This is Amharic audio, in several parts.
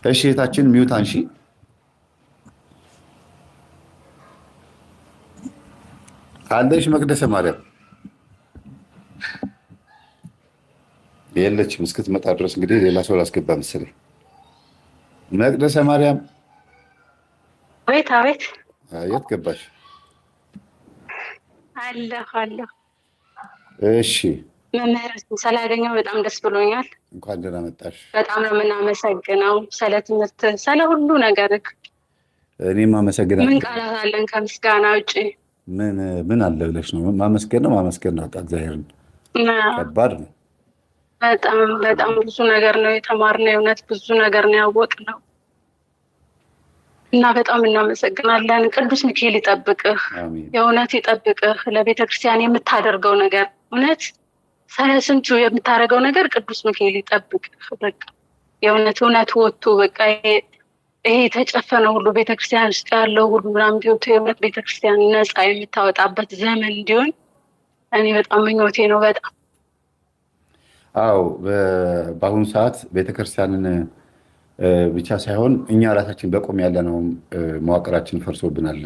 እሺ እህታችን ሚውት አንሺ። ካለሽ መቅደሰ ማርያም የለችም። እስክትመጣ ድረስ እንግዲህ ሌላ ሰው ላስገባ መሰለኝ። መቅደሰ ማርያም አቤት አቤት። የት ገባሽ? አለሁ። እሺ መምህር ስላገኘው በጣም ደስ ብሎኛል። እንኳን ደህና መጣሽ። በጣም ነው የምናመሰግነው ስለ ትምህርት፣ ስለ ሁሉ ነገር። እኔም አመሰግናለሁ። ምን ቃላት አለን ከምስጋና ውጭ? ምን አለ ብለሽ ነው? ማመስገን ነው። እግዚአብሔርን ከባድ ነው። በጣም ብዙ ነገር ነው የተማርነው። የእውነት ብዙ ነገር ነው ያወቅነው እና በጣም እናመሰግናለን። ቅዱስ ሚካኤል ይጠብቅህ፣ የእውነት ይጠብቅህ። ለቤተክርስቲያን የምታደርገው ነገር እውነት ስንቱ የምታደርገው ነገር ቅዱስ ሚካኤል ይጠብቅህ። በቃ የእውነት ወጥቶ በቃ ይሄ የተጨፈነው ሁሉ ቤተክርስቲያን ውስጥ ያለው ሁሉ ምናምን ቢወጡ የእውነት ቤተክርስቲያን ነፃ የምታወጣበት ዘመን እንዲሆን እኔ በጣም ምኞቴ ነው። በጣም አዎ። በአሁኑ ሰዓት ቤተክርስቲያንን ብቻ ሳይሆን እኛ ራሳችን በቆም ያለ ነው። መዋቅራችን ፈርሶብናል፣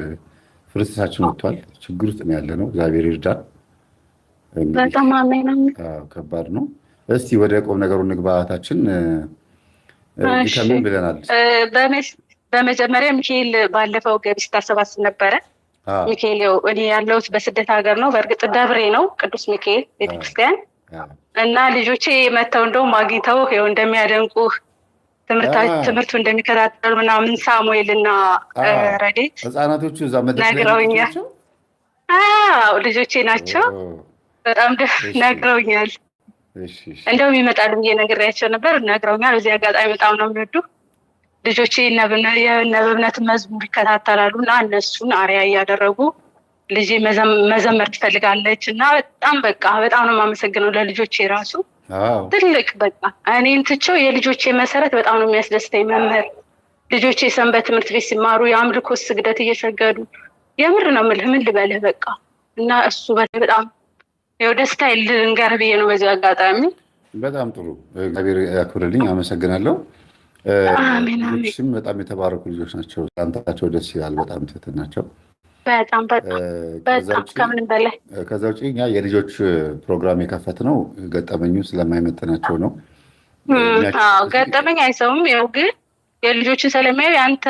ፍርስሳችን ወጥቷል። ችግር ውስጥ ያለ ነው። እግዚአብሔር ይርዳን። በጣም አሜን። ከባድ ነው። እስቲ ወደ ቆም ነገሩ ንግባታችን ከምን ብለናል? በመጀመሪያ ሚካኤል ባለፈው ገቢ ስታሰባስብ ነበረ። ሚካኤል እኔ ያለሁት በስደት ሀገር ነው። በእርግጥ ደብሬ ነው ቅዱስ ሚካኤል ቤተክርስቲያን እና ልጆቼ መጥተው እንደውም አግኝተው ይኸው እንደሚያደንቁህ ትምህርቱ እንደሚከታተሉ ምናምን ሳሙኤል እና ረዴት ህፃናቶቹ እዛ ነግረውኛል። ልጆቼ ናቸው። በጣም ነግረውኛል። እንደውም ይመጣሉ ብዬ ነግሬያቸው ነበር። ነግረውኛል። በዚህ አጋጣሚ በጣም ነው የሚወዱ ልጆቼ የነበብነት መዝሙር ይከታተላሉ እና እነሱን አርያ እያደረጉ ልጄ መዘመር ትፈልጋለች እና በጣም ነው የማመሰግነው ለልጆቼ ራሱ ትልቅ በቃ እኔን ትቼው የልጆቼ መሰረት በጣም ነው የሚያስደስተኝ። መምህር ልጆቼ ሰንበት ትምህርት ቤት ሲማሩ የአምልኮ ስግደት እየሰገዱ የምር ነው የምልህ ምን ልበልህ በቃ እና እሱ በጣም ደስታ ልንገርህ ብዬ ነው በዚህ አጋጣሚ። በጣም ጥሩ እግዚአብሔር ያክብርልኝ። አመሰግናለሁ። ልጆችም በጣም የተባረኩ ልጆች ናቸው። ሳንታቸው ደስ ይላል። በጣም ትህትን ናቸው። በጣም ከምንም በላይ ከዛ ውጭ እኛ የልጆች ፕሮግራም የከፈትነው ገጠመኙ ስለማይመጥናቸው ነው። ገጠመኝ አይሰሙም። ያው ግን የልጆችን ስለሚያዩ ያንተ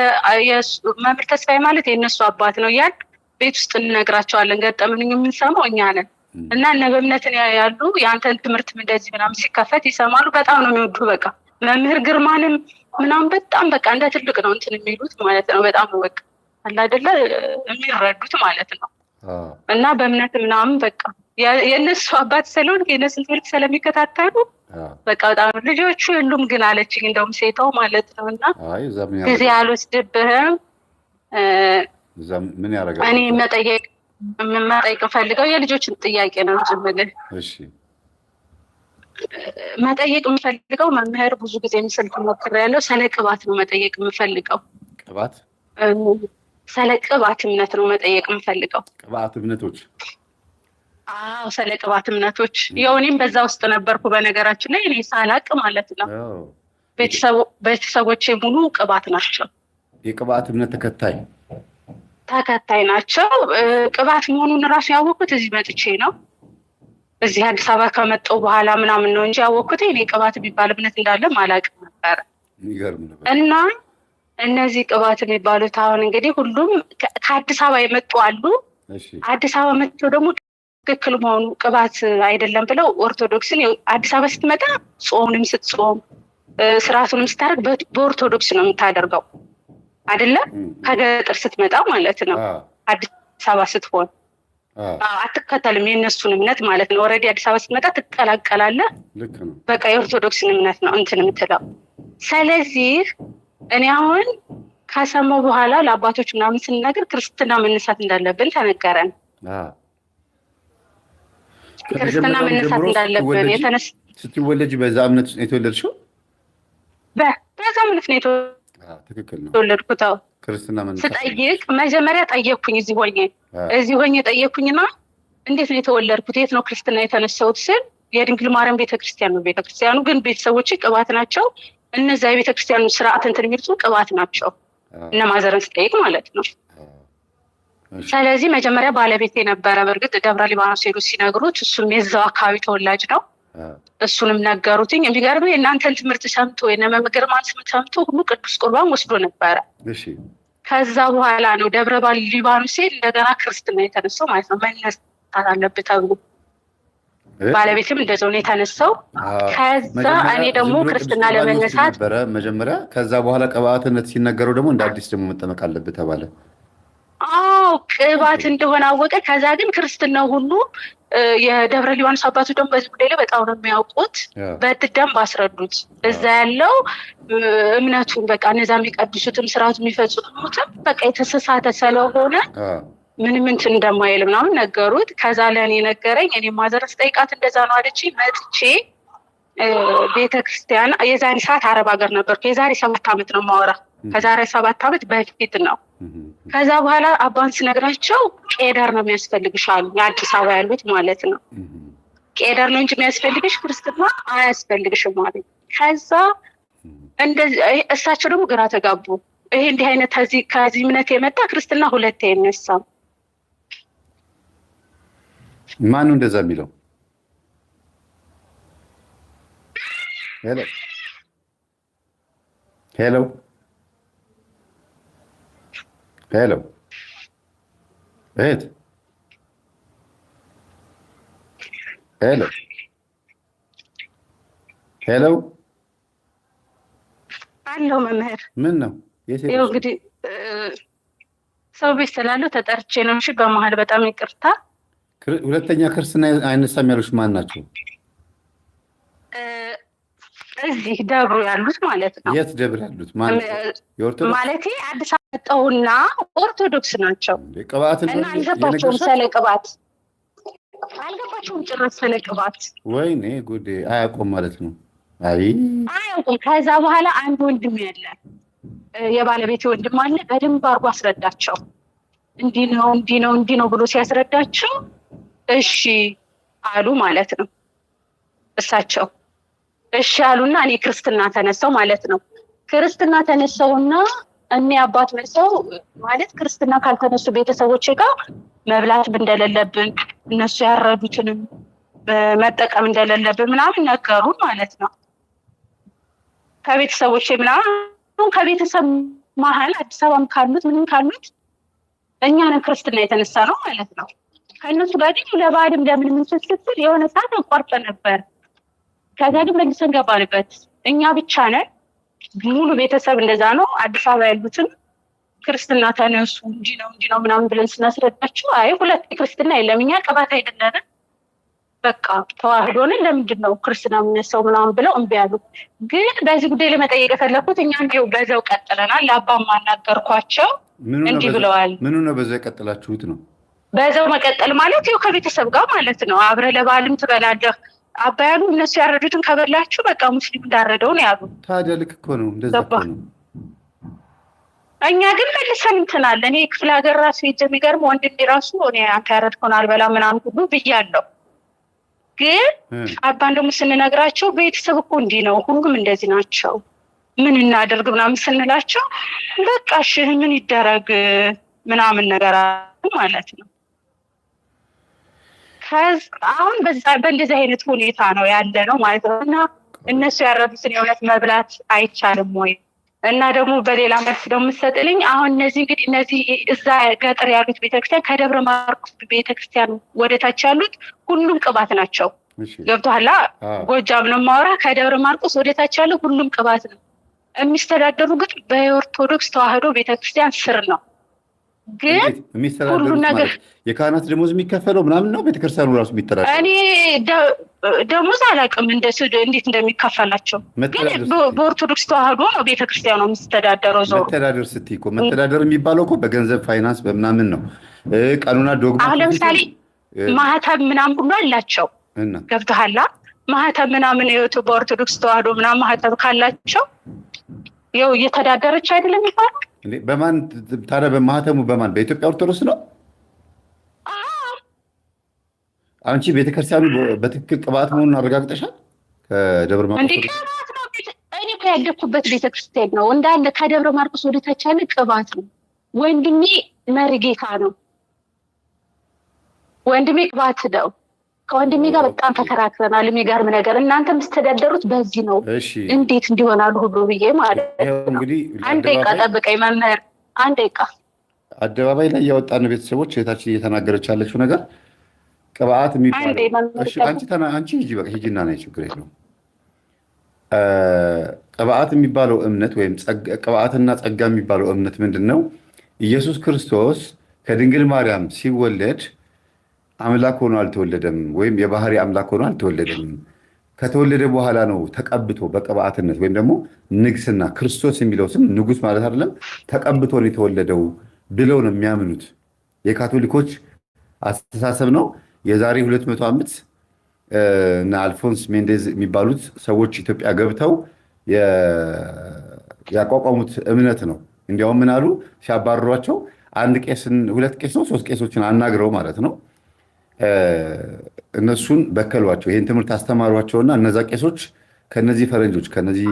መምህር ተስፋዬ ማለት የእነሱ አባት ነው እያል ቤት ውስጥ እንነግራቸዋለን። ገጠመኝ የምንሰማው እኛ ነን እና እነ በእምነትን ያሉ የአንተን ትምህርትም እንደዚህ ምናምን ሲከፈት ይሰማሉ። በጣም ነው የሚወዱ። በቃ መምህር ግርማንም ምናምን በጣም በቃ እንደ ትልቅ ነው እንትን የሚሉት ማለት ነው። በጣም ነው በቃ አለ አይደለ የሚረዱት ማለት ነው። እና በእምነት ምናምን በቃ የእነሱ አባት ስለሆን የእነሱን ትምህርት ስለሚከታተሉ በቃ በጣም ልጆቹ የሉም ግን አለችኝ። እንደውም ሴታው ማለት ነው እና ጊዜ አልወስድብህም እኔ መጠየቅ ፈልገው የልጆችን ጥያቄ ነው ጭምልህ መጠየቅ የምፈልገው መምህር ብዙ ጊዜ ምስል ሞክሬያለሁ። ስለ ቅባት ነው መጠየቅ የምፈልገው። ስለ ቅባት እምነት ነው መጠየቅ የምፈልገው። ቅባት እምነቶች? አዎ ስለ ቅባት እምነቶች። እኔም በዛ ውስጥ ነበርኩ በነገራችን ላይ እኔ ሳላቅ ማለት ነው። ቤተሰቦቼ ሙሉ ቅባት ናቸው። የቅባት እምነት ተከታይ ናቸው። ቅባት መሆኑን እራሱ ያወቅኩት እዚህ መጥቼ ነው። እዚህ አዲስ አበባ ከመጣሁ በኋላ ምናምን ነው እንጂ ያወቅኩት እኔ ቅባት የሚባል እምነት እንዳለ አላውቅም ነበረ። እና እነዚህ ቅባት የሚባሉት አሁን እንግዲህ ሁሉም ከአዲስ አበባ የመጡ አሉ። አዲስ አበባ መጥተው ደግሞ ትክክል መሆኑ ቅባት አይደለም ብለው ኦርቶዶክስን አዲስ አበባ ስትመጣ ጾሙንም ስትጾም ስርዓቱንም ስታደርግ በኦርቶዶክስ ነው የምታደርገው አይደለም። ከገጠር ስትመጣ ማለት ነው አዲስ አበባ ስትሆን አትከተልም የእነሱን እምነት ማለት ነው። ኦልሬዲ አዲስ አበባ ስትመጣ ትቀላቀላለህ። በቃ የኦርቶዶክስን እምነት ነው እንትን የምትለው። ስለዚህ እኔ አሁን ከሰማሁ በኋላ ለአባቶች ምናምን ስንነግር ክርስትና መነሳት እንዳለብን ተነገረን። ክርስትና መነሳት እንዳለብን ስትወለጅ በዛ እምነት ነው የተወለድሽው? በዛ እምነት ነው የተወለድኩት። ክርስትና መነሳት ስጠይቅ መጀመሪያ ጠየቅኩኝ። እዚህ ሆኜ ጠየቅኩኝና እንዴት ነው የተወለድኩት? የት ነው ክርስትና የተነሳሁት ስል የድንግል ማርያም ቤተክርስቲያን ነው። ቤተክርስቲያኑ ግን ቤተሰቦች ቅባት ናቸው። እነዛ የቤተክርስቲያኑ ስርዓት እንትን የሚሉት ቅባት ናቸው። እነ ማዘርን ስጠይቅ ማለት ነው። ስለዚህ መጀመሪያ ባለቤት የነበረ በእርግጥ ደብረ ሊባኖስ ሄዱ ሲነግሩት እሱም የዛው አካባቢ ተወላጅ ነው። እሱንም ነገሩትኝ። የሚገርመው የእናንተን ትምህርት ሰምቶ የነመምግር ማንስም ሰምቶ ሁሉ ቅዱስ ቁርባን ወስዶ ነበረ። ከዛ በኋላ ነው ደብረ ሊባኖስ እንደገና ክርስትና የተነሳው ማለት ነው። መነሳት አለበት ተብሎ ባለቤትም እንደዛው ነው የተነሳው። ከዛ እኔ ደግሞ ክርስትና ለመነሳት መጀመሪያ ከዛ በኋላ ቅባትነት ሲነገረው ደግሞ እንደ አዲስ ደግሞ መጠመቅ አለበት ተባለ። አዎ ቅባት እንደሆነ አወቀ። ከዛ ግን ክርስትናው ሁሉ የደብረ ሊባኖስ አባቱ ደግሞ በዚህ ጉዳይ ላይ በጣም ነው የሚያውቁት። በደንብ አስረዱት። እዛ ያለው እምነቱን በቃ እነዛ የሚቀድሱትም ስርዓቱ የሚፈጽሙትም በቃ የተሳሳተ ስለሆነ ምንም እንትን እንደማይል ምናምን ነገሩት። ከዛ ለእኔ ነገረኝ። እኔ ማዘር ስጠይቃት እንደዛ ነው አለች። መጥቼ ቤተክርስቲያን የዛሬ ሰዓት አረብ ሀገር ነበርኩ። የዛሬ 7 ዓመት ነው ማወራ። ከዛሬ 7 ዓመት በፊት ነው። ከዛ በኋላ አባን ስነግራቸው ቄደር ነው የሚያስፈልግሽ አሉ። የአዲስ አበባ ያሉት ማለት ነው። ቄደር ነው እንጂ የሚያስፈልግሽ ክርስትና አያስፈልግሽም ማለት። ከዛ እንደዚህ እሳቸው ደግሞ ግራ ተጋቡ። ይሄ እንዲህ አይነት ከዚህ እምነት የመጣ ክርስትና ሁለቴ አይነሳም። ማን ነው እንደዛ የሚለው? ሄሎ ሄሎ ሄሎ እህት ሄሎ ሄሎ አለው መምህር ምን ነው? ይኸው እንግዲህ ሰው ቤት ስላለው ተጠርቼ ነው። እሺ በመሀል በጣም ይቅርታ። ሁለተኛ ክርስትና አይነሳም ያሉሽ ማን ናቸው? እዚህ ደብሩ ያሉት ማለት ነው። የት ደብር ያሉት ማለት አዲስ አበባ መጣሁና ኦርቶዶክስ ናቸው። ቅባትን እና አልገባቸውም። ስለ ቅባት አልገባቸውም ጭራሽ ስለ ቅባት። ወይኔ ጉዴ! አያውቁም ማለት ነው። አያውቁም። ከዛ በኋላ አንድ ወንድም ያለ የባለቤቴ ወንድም አለ። በደንብ አድርጎ አስረዳቸው። እንዲህ ነው እንዲህ ነው እንዲህ ነው ብሎ ሲያስረዳቸው እሺ አሉ ማለት ነው። እሳቸው እሺ አሉና እኔ ክርስትና ተነሳው ማለት ነው። ክርስትና ተነሳውና እኔ አባት መልሰው ማለት ክርስትና ካልተነሱ ቤተሰቦቼ ጋር መብላት እንደሌለብን እነሱ ያረዱትንም መጠቀም እንደሌለብን ምናምን ነገሩን ማለት ነው። ከቤተሰቦቼ ምናምን ከቤተሰብ መሀል አዲስ አበባም ካሉት ምንም ካሉት እኛንም ክርስትና የተነሳ ነው ማለት ነው። ከእነሱ ጋር ግን ለባዕድም ለምን ስትል የሆነ ሰዓት አቋርጠ ነበር። ከዛ ግን መልሰን ገባንበት። እኛ ብቻ ነን፣ ሙሉ ቤተሰብ እንደዛ ነው። አዲስ አበባ ያሉትን ክርስትና ተነሱ እንዲህ ነው ምናምን ብለን ስናስረዳቸው አይ ሁለት ክርስትና የለም እኛ ቅባት አይደለንም በቃ ተዋህዶ ነን፣ ለምንድን ነው ክርስትና የምነሳው ምናምን ብለው እምቢ አሉ። ግን በዚህ ጉዳይ ላይ መጠየቅ የፈለኩት እኛ እንዲሁ በዛው ቀጥለናል። ለአባም አናገርኳቸው እንዲህ ብለዋል። ምኑ ነው በዛው የቀጥላችሁት ነው? በዛው መቀጠል ማለት ይኸው ከቤተሰብ ጋር ማለት ነው። አብረህ ለበዓልም ትበላለህ አባ ያሉ እነሱ ያረዱትን ከበላችሁ በቃ ሙስሊም እንዳረደው ነው ያሉ። ታዲያ ልክ እኮ ነው፣ እንደዛ እኮ ነው። እኛ ግን መልሰን እንትናል። እኔ ክፍለ ሀገር ራሱ ሄጄ የሚገርም ወንድሜ ራሱ እኔ አንተ ያረድከውን አልበላም ምናምን ሁሉ ብያለሁ። ግን አባን ደግሞ ስንነግራቸው ቤተሰብ እኮ እንዲህ ነው፣ ሁሉም እንደዚህ ናቸው፣ ምን እናደርግ ምናምን ስንላቸው በቃ እሺ ምን ይደረግ ምናምን ነገር ማለት ነው። አሁን በእንደዚህ አይነት ሁኔታ ነው ያለ ነው ማለት ነው። እና እነሱ ያረዱትን የእውነት መብላት አይቻልም ወይ? እና ደግሞ በሌላ መልስ ደግሞ የምትሰጥልኝ አሁን እነዚህ እንግዲህ እነዚህ እዛ ገጠር ያሉት ቤተክርስቲያን ከደብረ ማርቆስ ቤተክርስቲያን ወደታች ያሉት ሁሉም ቅባት ናቸው። ገብቶሃል? ጎጃም ነው የማወራ። ከደብረ ማርቆስ ወደታች ያለው ሁሉም ቅባት ነው። የሚስተዳደሩ ግን በኦርቶዶክስ ተዋህዶ ቤተክርስቲያን ስር ነው። ግን ሁሉ ነገር የካህናት ደሞዝ የሚከፈለው ምናምን ነው። ቤተክርስቲያኑ ራሱ የሚተዳደር እኔ ደሞዝ አላውቅም እንዴት እንደሚከፈላቸው። ግን በኦርቶዶክስ ተዋህዶ ነው ቤተክርስቲያኑ የሚስተዳደረው። ዞሮ መተዳደር ስትይ እኮ መተዳደር የሚባለው እኮ በገንዘብ ፋይናንስ በምናምን ነው። ቀኑና ዶግማ አሁን ለምሳሌ ማህተብ ምናምን ሁሉ አላቸው። ገብቶሃል? ማህተብ ምናምን በኦርቶዶክስ ተዋህዶ ምናምን ማህተብ ካላቸው ያው እየተዳደረች አይደለም የሚባለው። በማን ታዲያ? በማህተሙ በማን? በኢትዮጵያ ኦርቶዶክስ ነው። አንቺ ቤተክርስቲያኑ በትክክል ቅባት መሆኑን አረጋግጠሻል? ከደብረ ማርቆስ ቅባት ነው። እኔ እኮ ያደኩበት ቤተክርስቲያን ነው እንዳለ ከደብረ ማርቆስ ወደ ታች ያለ ቅባት ነው። ወንድሜ መሪጌታ ነው። ወንድሜ ቅባት ነው። ከወንድሜ ጋር በጣም ተከራክረናል። የሚገርም ነገር እናንተ የምትተዳደሩት በዚህ ነው፣ እንዴት እንዲሆናሉ ሁሉ ብዬ ማለት ነው። አንድ ደቂቃ ጠብቀኝ መምህር፣ አንድ ደቂቃ። አደባባይ ላይ ያወጣን ቤተሰቦች እህታችን እየተናገረች ያለችው ነገር ቅባት የሚባለው አንቺ ሂጂና ነይ፣ ችግር የለውም። ቅባት የሚባለው እምነት ወይም ቅባትና ጸጋ የሚባለው እምነት ምንድን ነው? ኢየሱስ ክርስቶስ ከድንግል ማርያም ሲወለድ አምላክ ሆኖ አልተወለደም፣ ወይም የባህሪ አምላክ ሆኖ አልተወለደም። ከተወለደ በኋላ ነው ተቀብቶ በቅባትነት ወይም ደግሞ ንግስና፣ ክርስቶስ የሚለው ስም ንጉስ ማለት አይደለም፣ ተቀብቶ ነው የተወለደው ብለው ነው የሚያምኑት። የካቶሊኮች አስተሳሰብ ነው። የዛሬ 200 ዓመት እና አልፎንስ ሜንዴዝ የሚባሉት ሰዎች ኢትዮጵያ ገብተው ያቋቋሙት እምነት ነው። እንዲያውም ምን አሉ ሲያባርሯቸው፣ ሁለት ቄስ ነው 3 ቄሶችን አናግረው ማለት ነው እነሱን በከሏቸው። ይህን ትምህርት አስተማሯቸውና እነዛ ቄሶች ከነዚህ ፈረንጆች ከነዚህ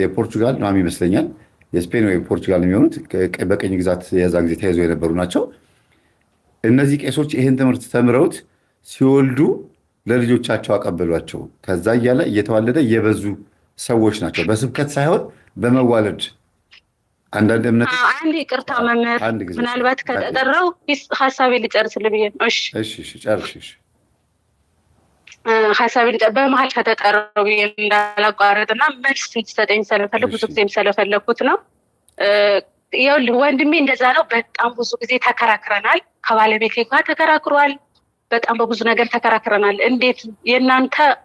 የፖርቹጋል ማም ይመስለኛል የስፔን ወይ ፖርቹጋል የሚሆኑት በቀኝ ግዛት የዛ ጊዜ ተይዘው የነበሩ ናቸው። እነዚህ ቄሶች ይህን ትምህርት ተምረውት ሲወልዱ ለልጆቻቸው አቀበሏቸው። ከዛ እያለ እየተዋለደ የበዙ ሰዎች ናቸው። በስብከት ሳይሆን በመዋለድ አንዳንድ እምነት። አንድ ይቅርታ መምህር፣ ምናልባት ከተጠራው ሀሳቤ ልጨርስልህ ብዬ ነው። እሺ ጨርሽ። ሀሳቤ በመሀል ከተጠራው ብዬ እንዳላቋረጥና መልስ እንድትሰጠኝ ስለፈለግ ብዙ ጊዜም ስለፈለግኩት ነው። ይኸውልህ ወንድሜ እንደዛ ነው። በጣም ብዙ ጊዜ ተከራክረናል። ከባለቤቴ ጋር ተከራክሯል። በጣም በብዙ ነገር ተከራክረናል። እንዴት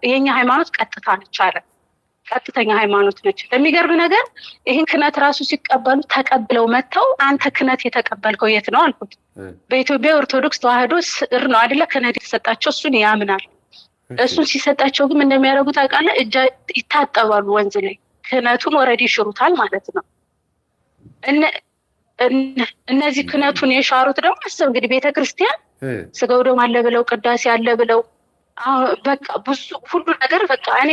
የኛ ሃይማኖት ቀጥታ ነች አለ። ቀጥተኛ ሃይማኖት ነች። የሚገርም ነገር ይህን ክህነት ራሱ ሲቀበሉ ተቀብለው መጥተው አንተ ክህነት የተቀበልከው የት ነው አልኩት። በኢትዮጵያ ኦርቶዶክስ ተዋህዶ ስር ነው አይደለ ክህነት የተሰጣቸው፣ እሱን ያምናል። እሱን ሲሰጣቸው ግን እንደሚያደርጉ ታውቃለህ? ይታጠባሉ ወንዝ ላይ። ክህነቱን ወረድ ይሽሩታል ማለት ነው። እነዚህ ክህነቱን የሻሩት ደግሞ አስብ እንግዲህ ቤተክርስቲያን ስጋው ደም አለ ብለው ቅዳሴ አለ ብለው በቃ ብዙ ሁሉ ነገር በቃ እኔ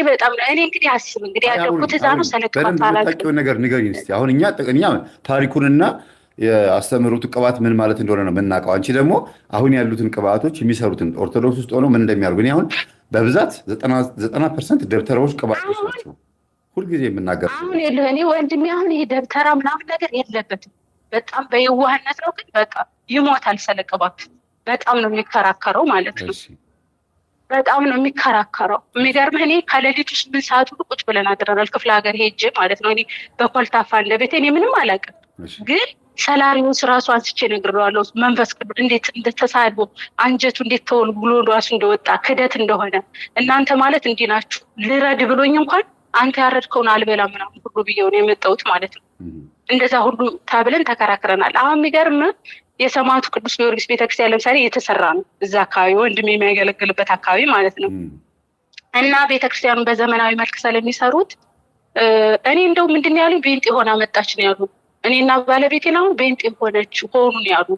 እንግዲህ አስብ እንግዲህ ያደኩት እዛ ነው። ሰለክታላችሁ ነገር ንገሪኝ እስኪ። አሁን እኛ ታሪኩንና የአስተምህሮቱ ቅባት ምን ማለት እንደሆነ ነው የምናውቀው። አንቺ ደግሞ አሁን ያሉትን ቅባቶች የሚሰሩትን ኦርቶዶክስ ውስጥ ሆነው ምን እንደሚያደርጉ። እኔ አሁን በብዛት 90% ደብተራዎች ቅባቶች ናቸው ሁልጊዜ የምናገር። አሁን እኔ ወንድሜ አሁን ይሄ ደብተራ ምናምን ነገር የለበትም። በጣም በየዋህነት ነው፣ ግን በቃ ይሞታል ስለ ቅባት። በጣም ነው የሚከራከረው ማለት ነው። በጣም ነው የሚከራከረው። የሚገርምህ እኔ ከሌሊቱ 8 ሰዓት ሁሉ ቁጭ ብለን አድረናል። ክፍለ ሀገር ሄጄ ማለት ነው። እኔ በኮልታፋ እንደ ቤቴ እኔ ምንም አላውቅም፣ ግን ሰላሪውን ራሱ አንስቼ እነግረዋለሁ። መንፈስ ቅዱስ እንዴት እንደተሳድቦ አንጀቱ እንዴት ተወልጉሎ ራሱ እንደወጣ ክደት እንደሆነ እናንተ ማለት እንዲህ ናችሁ። ልረድ ብሎኝ እንኳን አንተ ያረድከውን አልበላ ምናምን ሁሉ ብዬው ነው የመጣሁት ማለት ነው። እንደዛ ሁሉ ተብለን ተከራክረናል። አሁን የሚገርም የሰማዕቱ ቅዱስ ጊዮርጊስ ቤተክርስቲያን ለምሳሌ የተሰራ ነው እዛ አካባቢ ወንድሜ የሚያገለግልበት አካባቢ ማለት ነው። እና ቤተክርስቲያኑን በዘመናዊ መልክ ስለሚሰሩት እኔ እንደው ምንድን ያሉ ቤንጤ ሆና መጣች ነው ያሉ። እኔና ባለቤቴን አሁን ቤንጤ ሆኑ ነው ያሉ።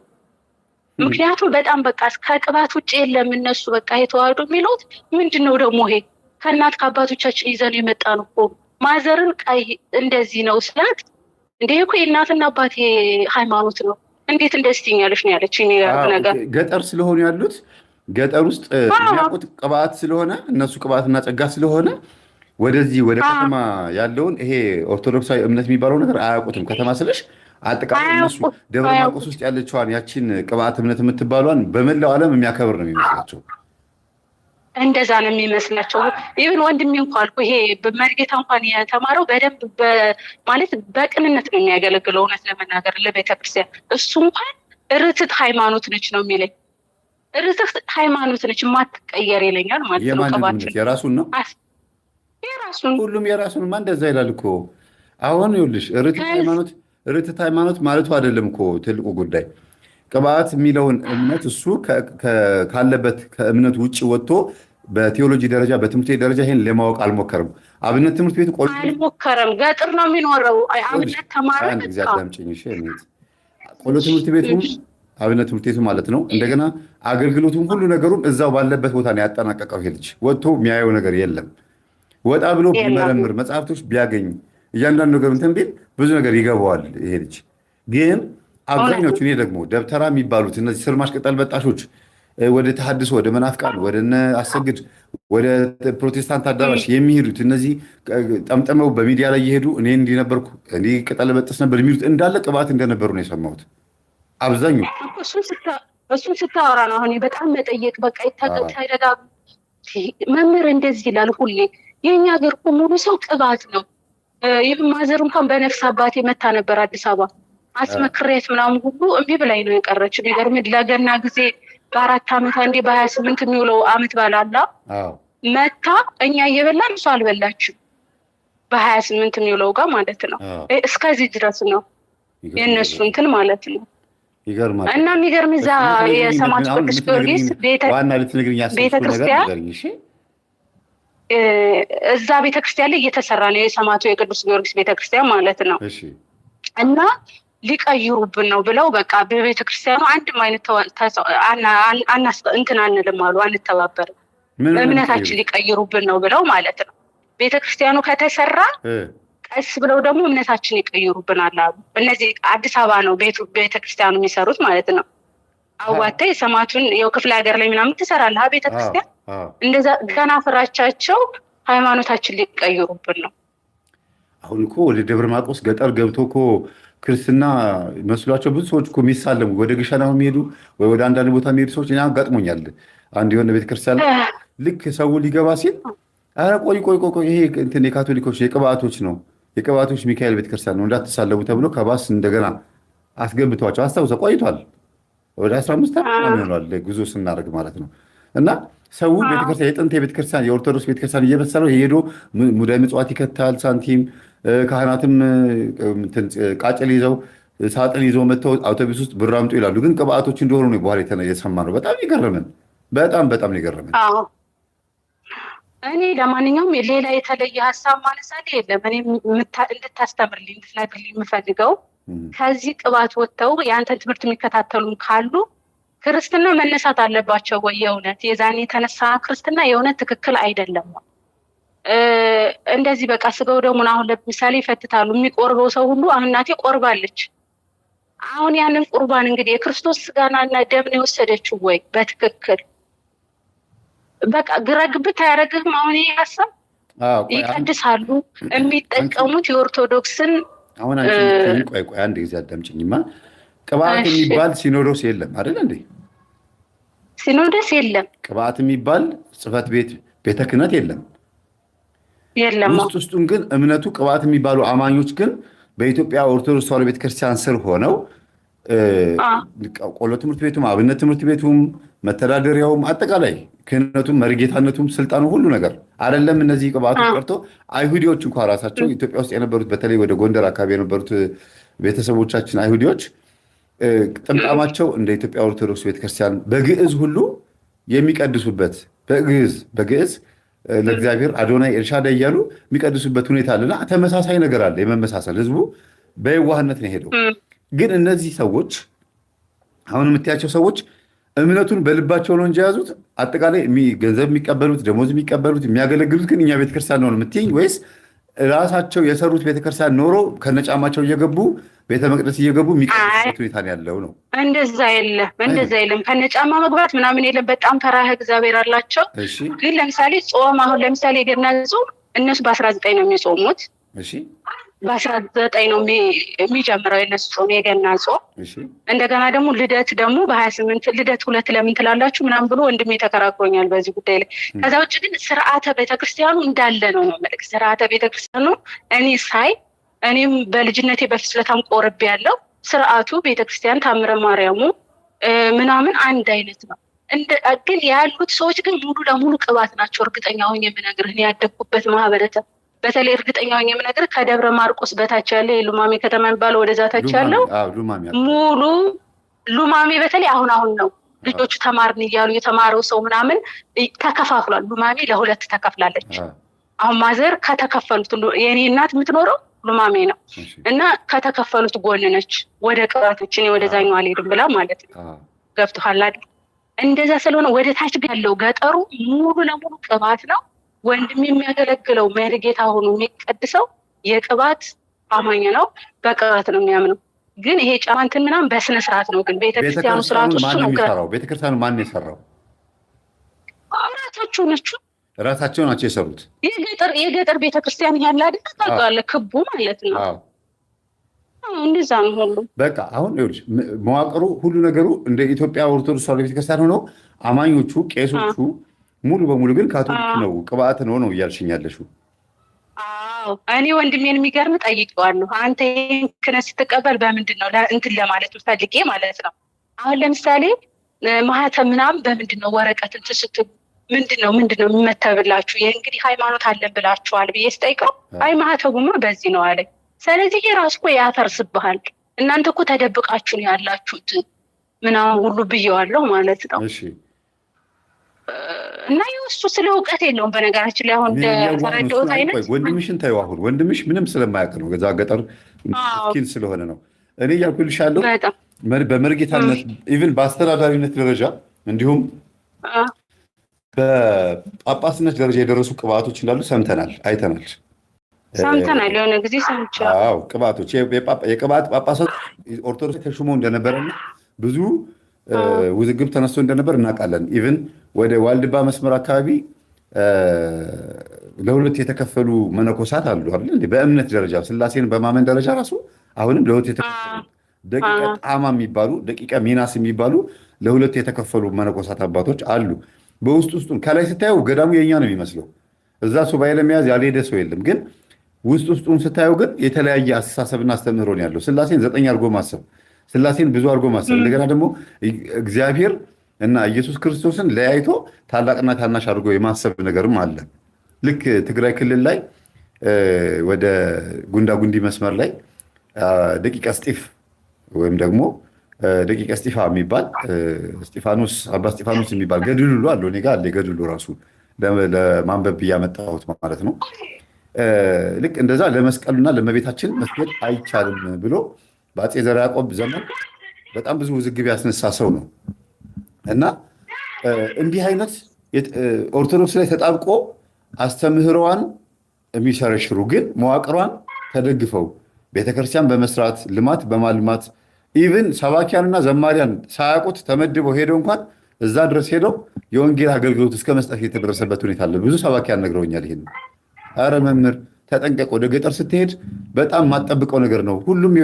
ምክንያቱም በጣም በቃ ከቅባት ውጭ የለም እነሱ በቃ የተዋህዶ የሚሉት ምንድን ነው ደግሞ ይሄ ከእናት ከአባቶቻችን ይዘን የመጣ ነው እኮ ማዘርን ቀይ እንደዚህ ነው ስላት፣ እንዴ እኮ የእናትና አባቴ ሃይማኖት ነው እንዴት እንደዚህ ትኛለሽ ነው ያለች። ነገር ገጠር ስለሆኑ ያሉት ገጠር ውስጥ የሚያውቁት ቅባት ስለሆነ እነሱ ቅባትና ጸጋ ስለሆነ ወደዚህ ወደ ከተማ ያለውን ይሄ ኦርቶዶክሳዊ እምነት የሚባለው ነገር አያውቁትም። ከተማ ስለሽ አጠቃላይ እነሱ ደብረ ማርቆስ ውስጥ ያለችዋን ያቺን ቅባት እምነት የምትባሏን በመላው ዓለም የሚያከብር ነው የሚመስላቸው። እንደዛ ነው የሚመስላቸው። ይህን ወንድሜ እንኳን አልኩ ይሄ በመርጌታ እንኳን የተማረው በደንብ ማለት በቅንነት ነው የሚያገለግለው። እውነት ለመናገር ለቤተክርስቲያን እሱ እንኳን ርትት ሃይማኖት ነች ነው የሚለኝ። ርትት ሃይማኖት ነች የማትቀየር ይለኛል ማለት ነው። ቅባችን የራሱን ነው የራሱን ሁሉም የራሱን ማ እንደዛ ይላል እኮ። አሁን ይኸውልሽ ርትት ሃይማኖት ማለቱ አይደለም እኮ ትልቁ ጉዳይ። ቅባት የሚለውን እምነት እሱ ካለበት ከእምነቱ ውጭ ወጥቶ በቴዎሎጂ ደረጃ በትምህርት ቤት ደረጃ ይሄን ለማወቅ አልሞከርም። አብነት ትምህርት ቤት አልሞከረም። ገጥር ነው የሚኖረው። አብነት ተማሪ ጊዜ አዳምጪኝ። ቆሎ ትምህርት ቤቱም አብነት ትምህርት ቤቱ ማለት ነው። እንደገና አገልግሎቱም ሁሉ ነገሩም እዛው ባለበት ቦታ ነው ያጠናቀቀው። ይሄ ልጅ ወጥቶ የሚያየው ነገር የለም። ወጣ ብሎ ቢመረምር መጽሐፍቶች ቢያገኝ እያንዳንዱ ነገር እንትን ቢል ብዙ ነገር ይገባዋል ይሄ ልጅ። ግን አብዛኞቹ እኔ ደግሞ ደብተራ የሚባሉት እነዚህ ስር ማሽቀጠል በጣሾች ወደ ተሐድሶ ወደ መናፍቃን ወደ እነ አሰግድ ወደ ፕሮቴስታንት አዳራሽ የሚሄዱት እነዚህ ጠምጠመው በሚዲያ ላይ እየሄዱ እኔ እንዲነበርኩ እንዲህ ቅጠል በጥስ ነበር የሚሉት እንዳለ ቅባት እንደነበሩ ነው የሰማሁት። አብዛኛው እሱን ስታወራ ነው አሁን በጣም መጠየቅ በቃ ሳይደጋግ መምህር እንደዚህ ይላል ሁሌ። የእኛ ሀገር እኮ ሙሉ ሰው ቅባት ነው። ይህ ማዘር እንኳን በነፍስ አባቴ መታ ነበር አዲስ አበባ አስመክሬት ምናምን ሁሉ እምቢ ብላኝ ነው የቀረች። የሚገርም ለገና ጊዜ በ4 ዓመት አንዴ በ28 የሚውለው አመት ባላላ መታ እኛ እየበላን እሷ አልበላችም። በ28 የሚውለው ጋር ማለት ነው። እስከዚህ ድረስ ነው የእነሱ እንትን ማለት ነው። ይገርማል። እና የሚገርም እዛ የሰማዕቱ ቅዱስ ጊዮርጊስ ቤተክርስቲያን እዛ ቤተክርስቲያን ላይ እየተሰራ ነው የሰማዕቱ የቅዱስ ጊዮርጊስ ቤተክርስቲያን ማለት ነው። እና ሊቀይሩብን ነው ብለው በቃ በቤተክርስቲያኑ አንድም አይነት እንትን አንልም አሉ፣ አንተባበርም፣ እምነታችን ሊቀይሩብን ነው ብለው ማለት ነው። ቤተክርስቲያኑ ከተሰራ ቀስ ብለው ደግሞ እምነታችን ይቀይሩብናል አሉ። እነዚህ አዲስ አበባ ነው ቤተክርስቲያኑ የሚሰሩት ማለት ነው። አዋተ የሰማዕቱን ያው ክፍለ ሀገር ላይ ምናምን ትሰራለህ ቤተክርስቲያን። እንደዛ ገና ፍራቻቸው ሃይማኖታችን ሊቀይሩብን ነው። አሁን እኮ ወደ ደብረ ማርቆስ ገጠር ገብቶ እኮ ክርስትና መስሏቸው ብዙ ሰዎች እኮ የሚሳለሙ ወደ ግሸና የሚሄዱ ወይ ወደ አንዳንድ ቦታ የሚሄዱ ሰዎች እኛ ገጥሞኛል። አንድ የሆነ ቤተክርስቲያን ልክ ሰው ሊገባ ሲል ኧረ ቆይ ይሄ እንትን የካቶሊኮች የቅባቶች ነው የቅባቶች ሚካኤል ቤተክርስቲያን ነው እንዳትሳለሙ ተብሎ ከባስ እንደገና አስገብቷቸው አስታውሰ ቆይቷል። ወደ 15 ዓመት ይሆናል ጉዞ ስናደርግ ማለት ነው። እና ሰው ቤተክርስቲያን የጥንት የቤተክርስቲያን የኦርቶዶክስ ቤተክርስቲያን እየመሰለው ሄዶ ሙዳይ ምጽዋት ይከታል፣ ሳንቲም ካህናትም ቃጭል ይዘው ሳጥን ይዘው መጥተው አውቶቡስ ውስጥ ብር አምጡ ይላሉ። ግን ቅባቶች እንደሆኑ ነው በኋላ የሰማነው። በጣም ይገርመን፣ በጣም ይገርመን። እኔ ለማንኛውም ሌላ የተለየ ሀሳብ ማነሳት የለም። እኔ እንድታስተምርልኝ እንድትነግርልኝ የምፈልገው ከዚህ ቅባት ወጥተው የአንተን ትምህርት የሚከታተሉም ካሉ ክርስትና መነሳት አለባቸው ወይ? የእውነት የዛኔ የተነሳ ክርስትና የእውነት ትክክል አይደለም። እንደዚህ በቃ ስጋው ደሙን አሁን ለምሳሌ ይፈትታሉ። የሚቆርበው ሰው ሁሉ አሁን እናቴ ቆርባለች። አሁን ያንን ቁርባን እንግዲህ የክርስቶስ ስጋና ደም ነው የወሰደችው ወይ? በትክክል በቃ ግረግብት አያደርግም። አሁን ይሄ ሀሳብ ይቀድሳሉ የሚጠቀሙት የኦርቶዶክስን አሁን አንቺ ቆይ አንድ ጊዜ አዳምጪኝማ። ቅባት የሚባል ሲኖዶስ የለም አይደል እንዴ? ሲኖዶስ የለም። ቅባት የሚባል ጽሕፈት ቤት ቤተ ክህነት የለም። ውስጡን ግን እምነቱ ቅባት የሚባሉ አማኞች ግን በኢትዮጵያ ኦርቶዶክስ ተዋሕዶ ቤተክርስቲያን ስር ሆነው ቆሎ ትምህርት ቤቱም አብነት ትምህርት ቤቱም መተዳደሪያውም አጠቃላይ ክህነቱም መሪጌታነቱም ስልጣኑ ሁሉ ነገር አይደለም። እነዚህ ቅባቶች ቀርቶ አይሁዲዎች እንኳ ራሳቸው ኢትዮጵያ ውስጥ የነበሩት በተለይ ወደ ጎንደር አካባቢ የነበሩት ቤተሰቦቻችን አይሁዲዎች ጥምጣማቸው እንደ ኢትዮጵያ ኦርቶዶክስ ቤተክርስቲያን በግዕዝ ሁሉ የሚቀድሱበት በግዕዝ ለእግዚአብሔር አዶናይ ኤልሻዳይ እያሉ የሚቀድሱበት ሁኔታ አለና ተመሳሳይ ነገር አለ። የመመሳሰል ህዝቡ በየዋህነት ነው ሄደው። ግን እነዚህ ሰዎች አሁን የምታያቸው ሰዎች እምነቱን በልባቸው ነው እንጂ የያዙት አጠቃላይ ገንዘብ የሚቀበሉት ደሞዝ የሚቀበሉት የሚያገለግሉት ግን እኛ ቤተክርስቲያን ነው የምትይኝ ወይስ ራሳቸው የሰሩት ቤተክርስቲያን ኖሮ ከነጫማቸው እየገቡ ቤተ መቅደስ እየገቡ የሚቀድሱበት ሁኔታ ያለው ነው? እንደዛ የለም። ከነጫማ መግባት ምናምን የለም። በጣም ፈራህ እግዚአብሔር አላቸው። ግን ለምሳሌ ጾም አሁን ለምሳሌ የገና ጾም እነሱ በ19 ነው የሚጾሙት። በ19 ነው የሚጀምረው የነሱ ጾም የገና ጾም። እንደገና ደግሞ ልደት ደግሞ በ28 ልደት 2 ለምን ትላላችሁ ምናምን ብሎ ወንድሜ ተከራክሮኛል በዚህ ጉዳይ ላይ። ከዛ ውጭ ግን ስርዓተ ቤተክርስቲያኑ እንዳለ ነው መልክ ስርዓተ ቤተክርስቲያኑ እኔም በልጅነቴ በፍስለታም ቆርቤ ያለው ስርዓቱ ቤተክርስቲያን ታምረ ማርያሙ ምናምን አንድ አይነት ነው። ግን ያሉት ሰዎች ግን ሙሉ ለሙሉ ቅባት ናቸው። እርግጠኛ ሆኜ የምነግርህ ያደግኩበት ማህበረሰብ በተለይ እርግጠኛ ሆኜ የምነግርህ ከደብረ ማርቆስ በታች ያለ የሉማሜ ከተማ የሚባለው ወደዛ ታች ያለው ሙሉ ሉማሜ በተለይ አሁን ነው ልጆቹ ተማርን እያሉ የተማረው ሰው ምናምን ተከፋፍሏል። ሉማሜ ለ2 ተከፍላለች። አሁን ማዘር ከተከፈሉት የኔ እናት የምትኖረው ሉማሜ ነው እና ከተከፈሉት ጎን ነች። ወደ ቅባቶች እኔ ወደዛኛው አልሄድም ብላ ማለት ነው። ገብቶሃል አይደል? እንደዛ ስለሆነ ወደ ታች ያለው ገጠሩ ሙሉ ለሙሉ ቅባት ነው። ወንድም የሚያገለግለው መሪጌታ ሆኖ የሚቀድሰው የቅባት አማኝ ነው፣ በቅባት ነው የሚያምነው። ግን ይሄ ጫማ እንትን ምናምን በስነ ስርዓት ነው። ግን ቤተክርስቲያኑ ስርዓቱ እሱ ነው። ቤተክርስቲያኑ ማን የሰራው? ራሳቸው ናቸው የሰሩት። የገጠር ቤተክርስቲያን ያለ አይደል? ታውቃለህ፣ ክቡ ማለት ነው። እንደዛ ነው ሁሉ። በቃ አሁን ይኸውልሽ መዋቅሩ ሁሉ ነገሩ እንደ ኢትዮጵያ ኦርቶዶክስ ተዋሕዶ ቤተክርስቲያን ሆኖ አማኞቹ ቄሶቹ ሙሉ በሙሉ ግን ካቶሊክ ነው ቅባት ነው እያልሽኝ ያለሽው? አዎ እኔ ወንድሜን የሚገርም ጠይቀዋለሁ። አንተ ይህን ክህነት ስትቀበል በምንድን ነው እንትን ለማለት ፈልጌ ማለት ነው። አሁን ለምሳሌ ማህተም ምናምን በምንድን ነው ወረቀት እንትን ስትሉ ምንድን ነው የሚመተብላችሁ? እንግዲህ ሃይማኖት አለን ብላችኋል ብዬ ስጠይቀው አይ ማህተቡማ በዚህ ነው አለኝ። ስለዚህ የራሱ እኮ ያፈርስብሃል። እናንተ እኮ ተደብቃችሁ ነው ያላችሁት ምናምን ሁሉ ብዬዋለሁ ማለት ነው። እና እሱ ስለ እውቀት የለውም በነገራችን ላይ። አሁን ተረዳሁት አይነት ወንድምሽን ተይው። አሁን ወንድምሽ ምንም ስለማያውቅ ነው፣ ገዛ ገጠር ምስኪን ስለሆነ ነው። እኔ እያልኩልሻለሁ በመርጌታነት ኢቭን በአስተዳዳሪነት ደረጃ እንዲሁም በጳጳስነት ደረጃ የደረሱ ቅባቶች እንዳሉ ሰምተናል፣ አይተናል። የሆነ ጊዜ ሰምቻለሁ። ቅባቶች የቅባት ጳጳሳት ኦርቶዶክስ ተሹመው እንደነበረና ብዙ ውዝግብ ተነስቶ እንደነበር እናውቃለን። ኢቭን ወደ ዋልድባ መስመር አካባቢ ለሁለት የተከፈሉ መነኮሳት አሉ አይደል? በእምነት ደረጃ ስላሴን በማመን ደረጃ ራሱ አሁንም ለሁለት የተከፈሉ ደቂቀ ጣማ የሚባሉ ደቂቀ ሚናስ የሚባሉ ለሁለት የተከፈሉ መነኮሳት አባቶች አሉ። ውስጡን ከላይ ስታየው ገዳሙ የኛ ነው የሚመስለው። እዛ ሱባኤ ለመያዝ ያልሄደ ሰው የለም። ግን ውስጡን ስታየው ግን የተለያየ አስተሳሰብና አስተምህሮ ነው ያለው። ስላሴን 9 አድርጎ ማሰብ፣ ስላሴን ብዙ አድርጎ ማሰብ፣ እንደገና ደግሞ እግዚአብሔር እና ኢየሱስ ክርስቶስን ለያይቶ ታላቅና ታናሽ አድርጎ የማሰብ ነገርም አለ። ልክ ትግራይ ክልል ላይ ወደ ጉንዳ ጉንዲ መስመር ላይ ደቂቀ እስጢፍ ወይም ደግሞ ደቂቀ እስጢፋ የሚባል እስጢፋኖስ አባ እስጢፋኖስ የሚባል ገድሉ አለው። እኔ ጋር አለ ገድሉ ራሱ ለማንበብ እያመጣሁት ማለት ነው። ልክ እንደዛ ለመስቀሉና ለእመቤታችን መስገድ አይቻልም ብሎ በአፄ ዘርዓ ያዕቆብ ዘመን በጣም ብዙ ውዝግብ ያስነሳ ሰው ነው እና እንዲህ አይነት ኦርቶዶክስ ላይ ተጣብቆ አስተምህሮዋን የሚሸረሽሩ ግን መዋቅሯን ተደግፈው ቤተክርስቲያን በመስራት ልማት በማልማት ኢቭን ሰባኪያንና ዘማሪያን ሳያውቁት ተመድበው ሄደው እንኳን እዛ ድረስ ሄደው የወንጌል አገልግሎት እስከ መስጠት የተደረሰበት ሁኔታ አለ። ብዙ ሰባኪያን ነግረውኛል ይሄን። አረ መምህር ተጠንቀቅ፣ ወደ ገጠር ስትሄድ በጣም የማትጠብቀው ነገር ነው። ሁሉም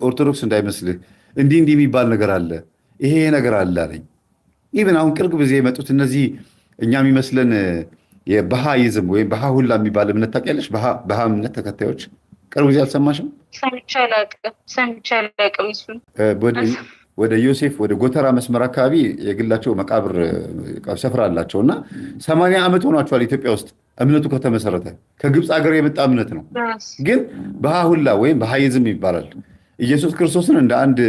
ኦርቶዶክስ እንዳይመስልህ፣ እንዲህ የሚባል ነገር አለ፣ ይሄ ነገር አለ አለኝ። ኢቭን አሁን ቅርብ ጊዜ የመጡት እነዚህ እኛ የሚመስለን የባሃይዝም ወይም ባሃ ሁላ የሚባል እምነት ታውቂያለሽ? ባሃ እምነት ተከታዮች ቅርብ ጊዜ አልሰማሽም? ሰምቼ አላውቅም። እሱን ወደ ዮሴፍ ወደ ጎተራ መስመር አካባቢ የግላቸው መቃብር ስፍራ አላቸው እና 80 ዓመት ሆኗቸዋል ኢትዮጵያ ውስጥ እምነቱ ከተመሰረተ። ከግብፅ ሀገር የመጣ እምነት ነው። ግን ባሃሁላ ወይም ባሃይዝም ይባላል። ኢየሱስ ክርስቶስን እንደ አንድ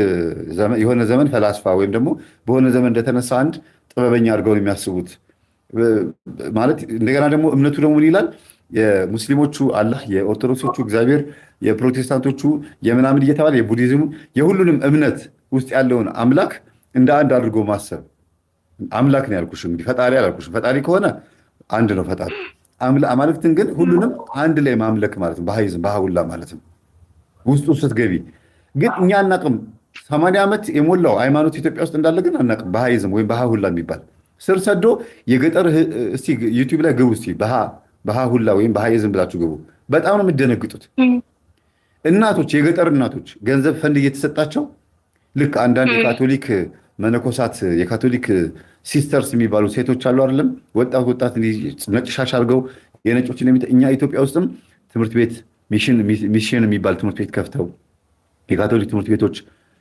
የሆነ ዘመን ፈላስፋ ወይም ደግሞ በሆነ ዘመን እንደተነሳ አንድ ጥበበኛ አድርገው ነው የሚያስቡት ማለት። እንደገና ደግሞ እምነቱ ደግሞ ምን ይላል? የሙስሊሞቹ አላህ፣ የኦርቶዶክሶቹ እግዚአብሔር፣ የፕሮቴስታንቶቹ የምናምን እየተባለ የቡዲዝሙ የሁሉንም እምነት ውስጥ ያለውን አምላክ እንደ አንድ አድርጎ ማሰብ። አምላክ ነው ያልኩሽ እንግዲህ ፈጣሪ አላልኩሽም። ፈጣሪ ከሆነ አንድ ነው ፈጣሪ። አማልክትን ግን ሁሉንም አንድ ላይ ማምለክ ማለት ነው። ባሃይዝም ባሃውላ ማለት ነው። ውስጡ ስትገቢ ግን እኛ አናቅም። 80 ዓመት የሞላው ሃይማኖት ኢትዮጵያ ውስጥ እንዳለ ግን አናቅም። ባሃይዝም ወይም ባሃውላ የሚባል ስር ሰዶ የገጠር እስቲ ዩቲዩብ ላይ ግቡ እስቲ ባሃውላ ወይም ባሃይዝም ብላችሁ ግቡ። በጣም ነው የምትደነግጡት። እናቶች፣ የገጠር እናቶች ገንዘብ ፈንድ እየተሰጣቸው ልክ አንዳንድ የካቶሊክ መነኮሳት የካቶሊክ ሲስተርስ የሚባሉ ሴቶች አሉ አይደለም? ወጣት ነጭ ሻሽ አድርገው የነጮችን እኛ ኢትዮጵያ ውስጥም ትምህርት ቤት ሚሽን የሚባል ትምህርት ቤት ከፍተው የካቶሊክ ትምህርት ቤቶች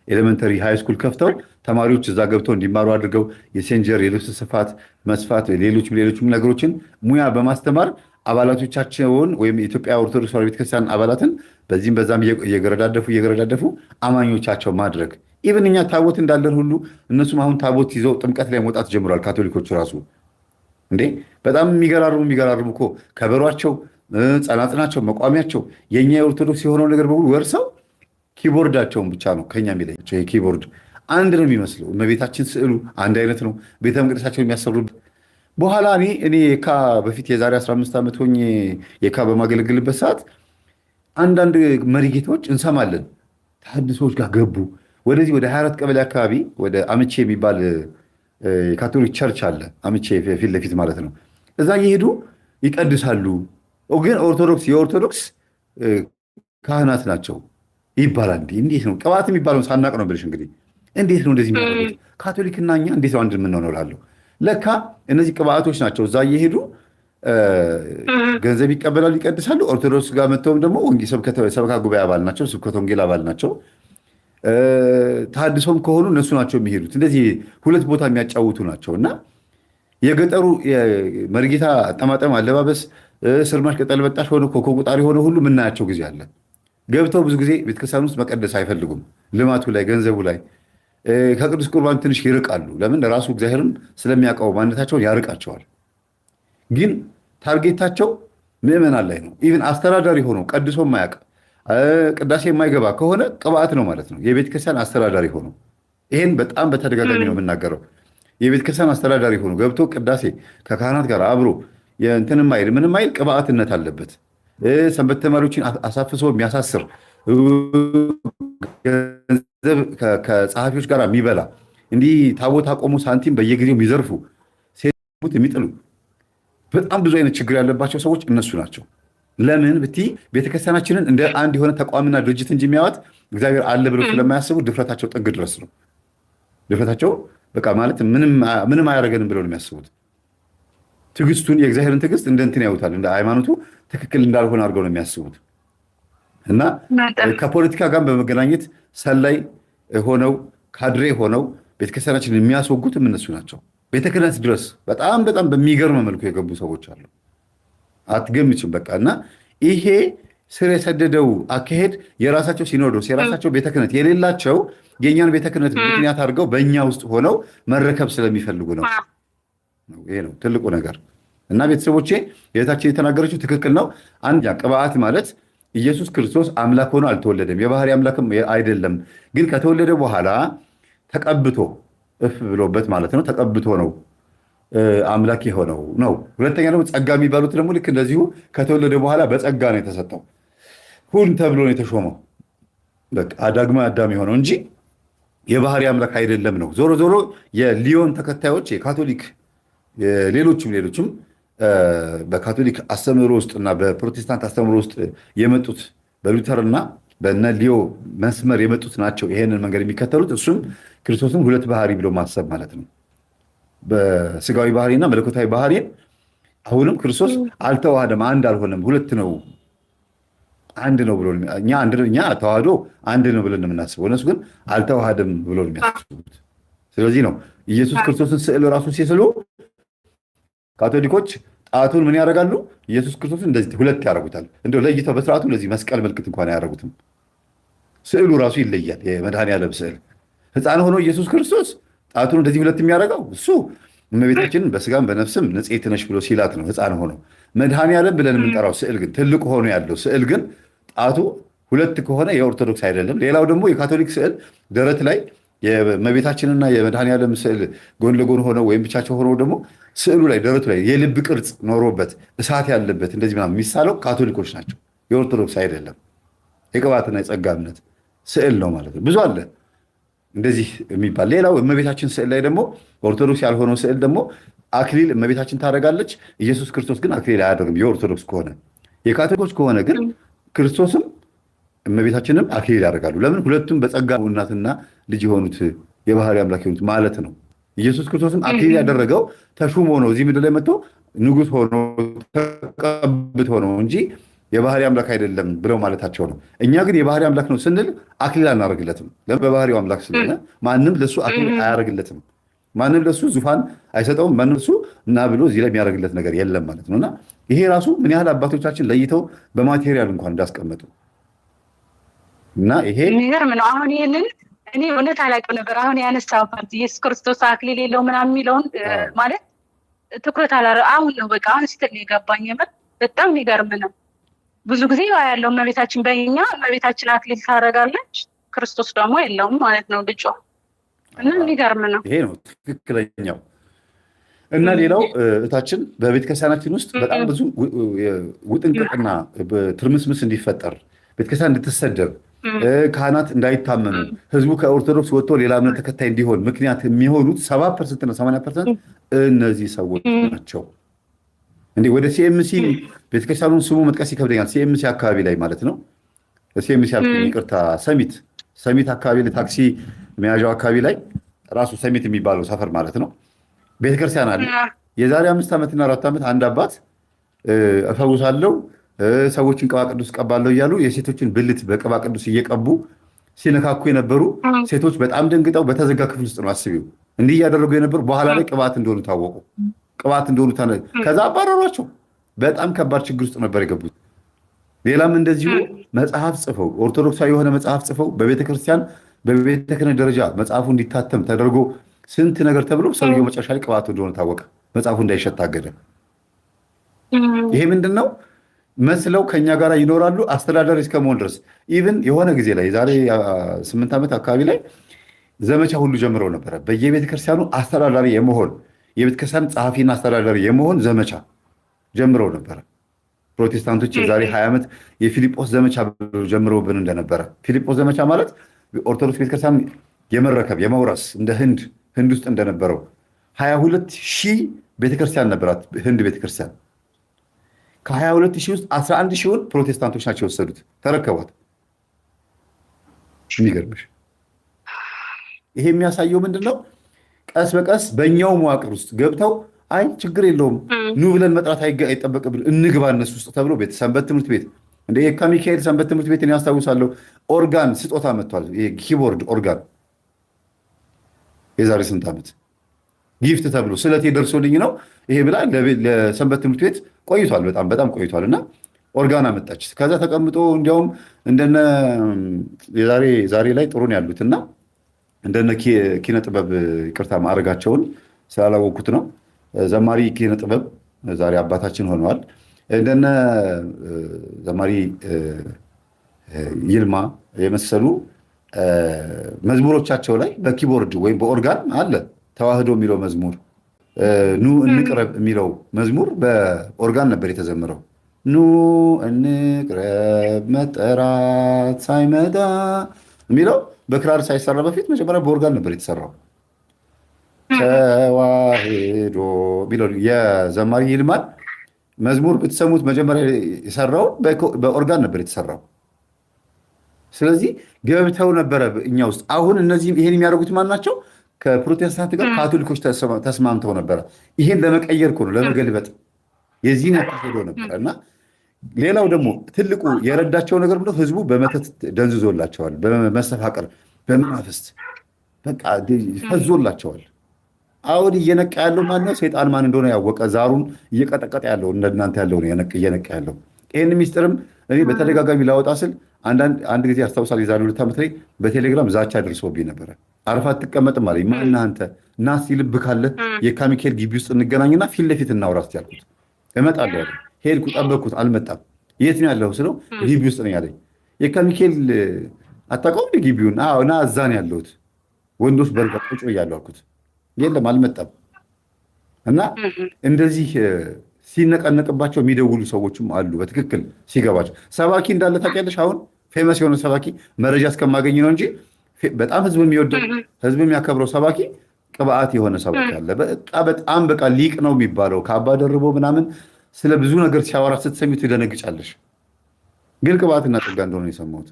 ኤሌመንተሪ ሃይስኩል ከፍተው ተማሪዎች እዛ ገብተው እንዲማሩ አድርገው የሴንጀር የልብስ ስፋት መስፋት ሌሎችም ነገሮችን ሙያ በማስተማር አባላቶቻቸውን ወይም የኢትዮጵያ ኦርቶዶክስ ተዋሕዶ ቤተክርስቲያን አባላትን በዚህም በዛም እየገረዳደፉ አማኞቻቸው ማድረግ። ኢቭን እኛ ታቦት እንዳለን ሁሉ እነሱም አሁን ታቦት ይዘው ጥምቀት ላይ መውጣት ጀምሯል። ካቶሊኮች ራሱ እንዴ በጣም የሚገራርሙ እኮ ከበሯቸው፣ ጸናጽናቸው፣ መቋሚያቸው የእኛ የኦርቶዶክስ የሆነው ነገር በሙሉ ወርሰው ኪቦርዳቸውን ብቻ ነው ከኛ የሚለያቸው። የኪቦርድ አንድ ነው የሚመስለው። እመቤታችን ስዕሉ አንድ አይነት ነው። ቤተ መቅደሳቸውን የሚያሰሩት በኋላ እኔ የካ በፊት የዛሬ 15 ዓመት ሆኜ የካ በማገለግልበት ሰዓት አንዳንድ መሪጌቶች እንሰማለን ተሐድሶዎች ጋር ገቡ። ወደዚህ ወደ 24 ቀበሌ አካባቢ ወደ አምቼ የሚባል የካቶሊክ ቸርች አለ። አምቼ ፊት ለፊት ማለት ነው። እዛ እየሄዱ ይቀድሳሉ። ግን የኦርቶዶክስ ካህናት ናቸው ይባላል። እንዴት ነው ቅባት የሚባለውን ሳናቅ ነው ብልሽ እንግዲህ እንዴት ነው እንደዚህ የሚያደርጉት? ካቶሊክና እኛ እንዴት ነው አንድ የምንሆነው እላለሁ። ለካ እነዚህ ቅባቶች ናቸው። እዛ እየሄዱ ገንዘብ ይቀበላሉ፣ ይቀድሳሉ። ኦርቶዶክስ ጋር መጥተውም ደግሞ ሰበካ ጉባኤ አባል ናቸው፣ ስብከተ ወንጌል አባል ናቸው። ተሐድሶም ከሆኑ እነሱ ናቸው የሚሄዱት። እንደዚህ ሁለት ቦታ የሚያጫውቱ ናቸው። እና የገጠሩ መርጌታ አጠማጠም፣ አለባበስ፣ ስርማሽ ቅጠል በጣሽ ሆነ ኮከብ ቁጣሪ ሆነ ሁሉ የምናያቸው ጊዜ አለ። ገብተው ብዙ ጊዜ ቤተክርስቲያን ውስጥ መቀደስ አይፈልጉም። ልማቱ ላይ ገንዘቡ ላይ ከቅዱስ ቁርባን ትንሽ ይርቃሉ። ለምን? ራሱ እግዚአብሔርን ስለሚያውቀው ማንነታቸውን ያርቃቸዋል። ግን ታርጌታቸው ምዕመናን ላይ ነው። ኢቭን አስተዳዳሪ ሆኖ ቀድሶ የማያውቅ ቅዳሴ የማይገባ ከሆነ ቅባት ነው ማለት ነው። የቤተክርስቲያን አስተዳዳሪ ሆኖ ይሄን በጣም በተደጋጋሚ ነው የምናገረው። የቤተክርስቲያን አስተዳዳሪ ሆኖ ገብቶ ቅዳሴ ከካህናት ጋር አብሮ እንትን ማይል ምንም ማይል ቅባትነት አለበት። ሰንበት ተማሪዎችን አሳፍሶ የሚያሳስር ገንዘብ ከጸሐፊዎች ጋር የሚበላ እንዲህ ታቦት አቆሙ ሳንቲም በየጊዜው የሚዘርፉ ሴት የሚጥሉ በጣም ብዙ አይነት ችግር ያለባቸው ሰዎች እነሱ ናቸው። ለምን ብትይ ቤተክርስቲያናችንን እንደ አንድ የሆነ ተቋምና ድርጅት እንጂ የሚያዋት እግዚአብሔር አለ ብለው ስለማያስቡ ድፍረታቸው ጥግ ድረስ ነው። ድፍረታቸው በቃ ማለት ምንም አያደርገንም ብለው ነው የሚያስቡት። ትዕግስቱን የእግዚአብሔርን ትዕግስት እንደ እንትን ያዩታል። እንደ ሃይማኖቱ ትክክል እንዳልሆነ አድርገው ነው የሚያስቡት። እና ከፖለቲካ ጋር በመገናኘት ሰላይ ሆነው ካድሬ ሆነው ቤተክርስቲያናችንን የሚያስወጉትም እነሱ ናቸው። ቤተ ክህነት ድረስ በጣም በሚገርም መልኩ የገቡ ሰዎች አሉ። አትገምችም በቃ። እና ይሄ ስር የሰደደው አካሄድ የራሳቸው ሲኖዶስ የራሳቸው ቤተ ክህነት የሌላቸው የእኛን ቤተ ክህነት ምክንያት አድርገው በእኛ ውስጥ ሆነው መረከብ ስለሚፈልጉ ነው። ይሄ ነው ትልቁ ነገር። እና ቤተሰቦቼ የእህታችን የተናገረችው ትክክል ነው። አንድ ቅብዓት ማለት ኢየሱስ ክርስቶስ አምላክ ሆኖ አልተወለደም፣ የባህሪ አምላክም አይደለም። ግን ከተወለደ በኋላ ተቀብቶ እፍ ብሎበት ማለት ነው። ተቀብቶ ነው አምላክ የሆነው ነው። ሁለተኛ ደግሞ ጸጋ የሚባሉት ደግሞ ልክ እንደዚሁ ከተወለደ በኋላ በጸጋ ነው የተሰጠው። ሁን ተብሎ ነው የተሾመው። በቃ ዳግማ አዳም የሆነው እንጂ የባህሪ አምላክ አይደለም ነው። ዞሮ ዞሮ የሊዮን ተከታዮች የካቶሊክ ሌሎችም በካቶሊክ አስተምህሮ ውስጥ እና በፕሮቴስታንት አስተምህሮ ውስጥ የመጡት በሉተርና በነ ሊዮ መስመር የመጡት ናቸው ይሄንን መንገድ የሚከተሉት። እሱም ክርስቶስን ሁለት ባህሪ ብሎ ማሰብ ማለት ነው። በስጋዊ ባህሪና መለኮታዊ ባህሪን አሁንም ክርስቶስ አልተዋሃደም፣ አንድ አልሆነም፣ ሁለት ነው፣ አንድ ነው ብሎ እኛ ተዋህዶ አንድ ነው ብለን የምናስበው፣ እነሱ ግን አልተዋሃደም ብሎ የሚያስቡት። ስለዚህ ነው ኢየሱስ ክርስቶስን ስዕል ራሱ ሲስሉ ካቶሊኮች ጣቱን ምን ያደርጋሉ? ኢየሱስ ክርስቶስን እንደዚህ ሁለት ያደርጉታል። እንደው ለይተው በስርዓቱ እንደዚህ መስቀል ምልክት እንኳን አያደርጉትም። ስዕሉ ራሱ ይለያል። የመድኃኔዓለም ስዕል ሕፃን ሆኖ ኢየሱስ ክርስቶስ ጣቱን እንደዚህ ሁለት የሚያደርገው እሱ እመቤታችንን በስጋም በነፍስም ንጽሕት ነሽ ብሎ ሲላት ነው ሕፃን ሆኖ። መድኃኔዓለም ብለን የምንጠራው ስዕል ግን ትልቁ ሆኖ ያለው ስዕል ግን ጣቱ ሁለት ከሆነ የኦርቶዶክስ አይደለም። ሌላው ደግሞ የካቶሊክ ስዕል ደረት ላይ የእመቤታችንና የመድኃኔዓለም ስዕል ጎን ለጎን ሆነው ወይም ብቻቸው ሆነው ደግሞ ስዕሉ ላይ ደረቱ ላይ የልብ ቅርጽ ኖሮበት እሳት ያለበት እንደዚህ ምናምን የሚሳለው ካቶሊኮች ናቸው፣ የኦርቶዶክስ አይደለም። የቅባትና የጸጋ እምነት ስዕል ነው ማለት ነው። ብዙ አለ እንደዚህ የሚባል። ሌላው እመቤታችን ስዕል ላይ ደግሞ ኦርቶዶክስ ያልሆነው ስዕል ደግሞ አክሊል እመቤታችን ታደርጋለች፣ ኢየሱስ ክርስቶስ ግን አክሊል አያደርግም። የኦርቶዶክስ ከሆነ የካቶሊኮች ከሆነ ግን ክርስቶስም እመቤታችንም አክሊል ያደርጋሉ። ለምን? ሁለቱም በጸጋ እናትና ልጅ የሆኑት የባህሪ አምላክ የሆኑት ማለት ነው። ኢየሱስ ክርስቶስም አክሊል ያደረገው ተሹሞ ነው። እዚህ ምድር ላይ መጥቶ ንጉሥ ሆኖ ተቀብቶ ነው እንጂ የባህሪ አምላክ አይደለም ብለው ማለታቸው ነው። እኛ ግን የባህሪ አምላክ ነው ስንል አክሊል አናደርግለትም። ለምን? በባህሪው አምላክ ስለሆነ ማንም ለሱ አክሊል አያደርግለትም። ማንም ለሱ ዙፋን አይሰጠውም። ማንም ለሱ እና ብሎ እዚህ ላይ የሚያደርግለት ነገር የለም ማለት ነው። እና ይሄ ራሱ ምን ያህል አባቶቻችን ለይተው በማቴሪያል እንኳን እንዳስቀመጡ እና ይሄ የሚገርም ነው። አሁን ይህንን እኔ እውነት አላውቅም ነበር። አሁን ያነሳው ፓርቲ ኢየሱስ ክርስቶስ አክሊል የለው ምናምን የሚለውን ማለት ትኩረት አሁን ነው በቃ አሁን ስትል የገባኝ። የምር በጣም የሚገርም ነው። ብዙ ጊዜ ያለው እመቤታችን በእኛ እመቤታችን አክሊል ታደርጋለች፣ ክርስቶስ ደግሞ የለውም ማለት ነው ልጇ። እና የሚገርም ነው። ይሄ ነው ትክክለኛው። እና ሌላው እታችን በቤተክርስቲያናችን ውስጥ በጣም ብዙ ውጥንቅጥና ትርምስምስ እንዲፈጠር ቤተክርስቲያን እንድትሰደብ፣ ካህናት እንዳይታመኑ፣ ህዝቡ ከኦርቶዶክስ ወጥቶ ሌላ እምነት ተከታይ እንዲሆን ምክንያት የሚሆኑት 70% እና 80% እነዚህ ሰዎች ናቸው። እንዴ ወደ ሲኤምሲ ቤተክርስቲያኑን ስሙ መጥቀስ ይከብደኛል። ሲኤምሲ አካባቢ ላይ ማለት ነው። ሲኤምሲ አልኩኝ ይቅርታ፣ ሰሚት አካባቢ ላይ ታክሲ መያዣው አካባቢ ላይ ራሱ ሰሚት የሚባለው ሰፈር ማለት ነው ቤተክርስቲያን አለ። የዛሬ 5 ዓመትና 4 ዓመት አንድ አባት እፈውሳለሁ ሰዎችን ቅባ ቅዱስ ቀባለሁ እያሉ የሴቶችን ብልት በቅባ ቅዱስ እየቀቡ ሲነካኩ የነበሩ ሴቶች በጣም ደንግጠው በተዘጋ ክፍል ውስጥ ነው አስቢው እንዲህ እያደረጉ የነበሩ በኋላ ላይ ቅባት እንደሆኑ ታወቁ። ቅባት እንደሆኑ ከዛ አባረሯቸው። በጣም ከባድ ችግር ውስጥ ነበር የገቡት። ሌላም እንደዚሁ መጽሐፍ ጽፈው ኦርቶዶክሳዊ የሆነ መጽሐፍ ጽፈው በቤተክርስቲያን በቤተ ክህነት ደረጃ መጽሐፉ እንዲታተም ተደርጎ ስንት ነገር ተብሎ ሰውየው መጨረሻ ላይ ቅባቱ እንደሆነ ታወቀ። መጽሐፉ እንዳይሸጥ ታገደ። ይሄ ምንድን ነው? መስለው ከኛ ጋር ይኖራሉ አስተዳዳሪ እስከመሆን ድረስ። ኢቭን የሆነ ጊዜ ላይ የዛሬ 8 ዓመት አካባቢ ላይ ዘመቻ ሁሉ ጀምረው ነበረ። በየቤተክርስቲያኑ አስተዳዳሪ የመሆን የቤተክርስቲያን ጸሐፊና አስተዳዳሪ የመሆን ዘመቻ ጀምረው ነበረ። ፕሮቴስታንቶች የዛሬ 20 ዓመት የፊልጶስ ዘመቻ ጀምረውብን እንደነበረ። ፊልጶስ ዘመቻ ማለት ኦርቶዶክስ ቤተክርስቲያን የመረከብ የመውረስ እንደ ህንድ ውስጥ እንደነበረው 22,000 ቤተክርስቲያን ነበራት ህንድ ቤተክርስቲያን። ከ22,000 ውስጥ 11,000ውን ፕሮቴስታንቶች ናቸው የወሰዱት፣ ተረከቧት። የሚገርምሽ ይሄ የሚያሳየው ምንድን ነው? ቀስ በቀስ በእኛው መዋቅር ውስጥ ገብተው አይ ችግር የለውም ኑ ብለን መጥራት አይጠበቅብን እንግባ እነሱ ውስጥ ተብሎ ሰንበት ትምህርት ቤት እንደ የካ ሚካኤል ሰንበት ትምህርት ቤት ያስታውሳለሁ። ኦርጋን ስጦታ መጥቷል። ኪቦርድ ኦርጋን የዛሬ ስንት ዓመት ጊፍት ተብሎ ስለቴ ደርሶልኝ ነው ይሄ ብላ ለሰንበት ትምህርት ቤት ቆይቷል። በጣም ቆይቷል። እና ኦርጋን አመጣች። ከዛ ተቀምጦ እንዲያውም እንደነ ዛሬ ላይ ጥሩ ነው ያሉት እና እንደነ ኪነ ጥበብ ይቅርታ ማዕረጋቸውን ስላላወቅኩት ነው ዘማሪ ኪነ ጥበብ ዛሬ አባታችን ሆነዋል። እንደነ ዘማሪ ይልማ የመሰሉ መዝሙሮቻቸው ላይ በኪቦርድ ወይም በኦርጋን አለ። ተዋህዶ የሚለው መዝሙር፣ ኑ እንቅረብ የሚለው መዝሙር በኦርጋን ነበር የተዘመረው። ኑ እንቅረብ መጠራት ሳይመጣ የሚለው በክራር ሳይሰራ በፊት መጀመሪያ በኦርጋን ነበር የተሰራው። ተዋህዶ የሚለው የዘማሪ ይልማን መዝሙር ብትሰሙት መጀመሪያ የሰራው በኦርጋን ነበር የተሰራው። ስለዚህ ገብተው ነበረ እኛ ውስጥ። አሁን እነዚህ ይሄን የሚያደርጉት ማን ናቸው? ከፕሮቴስታንት ጋር ካቶሊኮች ተስማምተው ነበረ። ይሄን ለመቀየር እኮ ነው፣ ለመገልበጥ የዚህን ያክል ሄዶ ነበረ። እና ሌላው ደግሞ ትልቁ የረዳቸው ነገር ምንድነው? ህዝቡ በመተት ደንዝዞላቸዋል። በመስተፋቅር በመናፍስት በቃ ፈዞላቸዋል። አሁን እየነቃ ያለው ማነው? ሰይጣን ማን እንደሆነ ያወቀ ዛሩን እየቀጠቀጠ ያለው እንደናንተ ያለው ነው እየነቃ ያለው። ይህን ሚስጥርም እኔ በተደጋጋሚ ላወጣ ስል አንድ ጊዜ ያስታውሳል። የዛሬ 2 ዓመት ላይ በቴሌግራም ዛቻ ደርሶብኝ ነበረ። አርፋ አትቀመጥም አለኝ። ማነህ አንተ? እና እስኪ ልብ ካለ የካ ሚካኤል ግቢ ውስጥ እንገናኝና ፊት ለፊት እናውራ እስኪ አልኩት። እመጣለሁ ያለ ሄድኩ፣ ጠበቅኩት፣ አልመጣም። የት ነው ያለው ስለው ግቢ ውስጥ ነኝ አለኝ። የካ ሚካኤል አታውቀውም ግቢውን? አዎ እና እዛ ነው ያለሁት ወንዶች በርጋ ቁጭ ብያለሁ አልኩት። የለም አልመጣም። እና እንደዚህ ሲነቀነቅባቸው የሚደውሉ ሰዎችም አሉ። በትክክል ሲገባቸው ሰባኪ እንዳለ ታውቂያለሽ። አሁን ፌመስ የሆነ ሰባኪ መረጃ እስከማገኝ ነው እንጂ በጣም ህዝብ የሚወደው ህዝብ የሚያከብረው ሰባኪ ቅብአት የሆነ ሰባኪ አለ። በጣም በቃ ሊቅ ነው የሚባለው። ከአባ ደርቦ ምናምን ስለ ብዙ ነገር ሲያወራ ስትሰሚ ትደነግጫለሽ። ግን ቅብአትና ጸጋ እንደሆነ የሰማሁት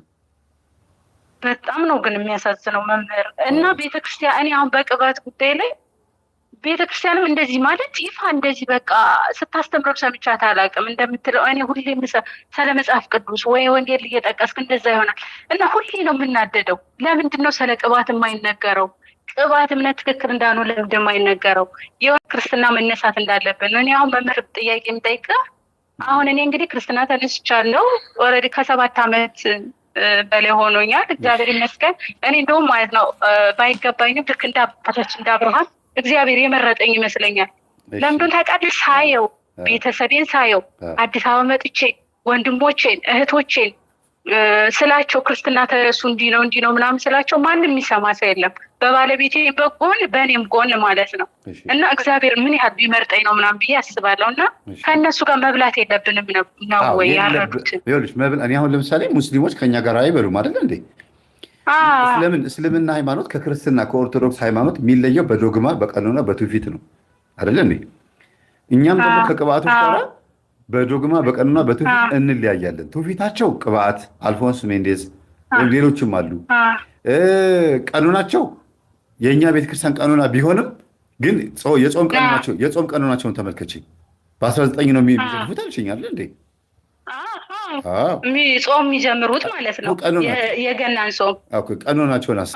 በጣም ነው ግን የሚያሳዝነው መምህር እና ቤተክርስቲያን። እኔ አሁን በቅባት ጉዳይ ላይ ቤተክርስቲያንም እንደዚህ ማለት ይፋ እንደዚህ በቃ ስታስተምረው ሰምቻት አላውቅም። እንደምትለው እኔ ሁሌ ስለ መጽሐፍ ቅዱስ ወይ ወንጌል እየጠቀስክ እንደዛ ይሆናል እና ሁሌ ነው የምናደደው። ለምንድን ነው ስለ ቅባት የማይነገረው? ቅባት እምነት ትክክል እንዳልሆነ ለምንድን የማይነገረው? የሆነ ክርስትና መነሳት እንዳለብን ነው። እኔ አሁን መምህር ጥያቄ የምጠይቅህ አሁን እኔ እንግዲህ ክርስትና ተነስቻለሁ። ኦልሬዲ ከ7 ዓመት በላይ ሆኖኛል። እግዚአብሔር ይመስገን። እኔ እንደውም ማለት ነው ባይገባኝም ልክ እንደ አባታችን እንደ አብርሃም እግዚአብሔር የመረጠኝ ይመስለኛል። ለምንድን ታውቃለህ? ሳየው ቤተሰቤን ሳየው አዲስ አበባ መጥቼ ወንድሞቼን እህቶቼን ስላቸው ክርስትና ተነሱ እንዲህ ነው ምናምን ስላቸው ማንም የሚሰማ ሰው የለም። በባለቤቴ በጎን በእኔም ጎን ማለት ነው። እና እግዚአብሔር ምን ያህል ቢመርጠኝ ነው ምናምን ብዬ አስባለሁ። እና ከእነሱ ጋር መብላት የለብንም ነው ወይ ያረዱት? እኔ አሁን ለምሳሌ ሙስሊሞች ከኛ ጋር አይበሉም አይደለ እንዴ? እስልምና ሃይማኖት ከክርስትና ከኦርቶዶክስ ሃይማኖት የሚለየው በዶግማ በቀኖና በትውፊት ነው አይደለ እንዴ? እኛም ደግሞ ከቅባቶች ጋር በዶግማ በቀኖና በትውፊት እንለያያለን። ትውፊታቸው ቅባት አልፎንስ ሜንዴዝ ሌሎችም አሉ። ቀኖናቸው የእኛ ቤተክርስቲያን ቀኖና ቢሆንም ግን የጾም ቀኖናቸውን ተመልከች። በ19 ነው የሚዘልፉት አልሽኛል እንዴ? ጾም የሚጀምሩት ማለት ነው። የገናን ጾም ቀኖናቸውን አስ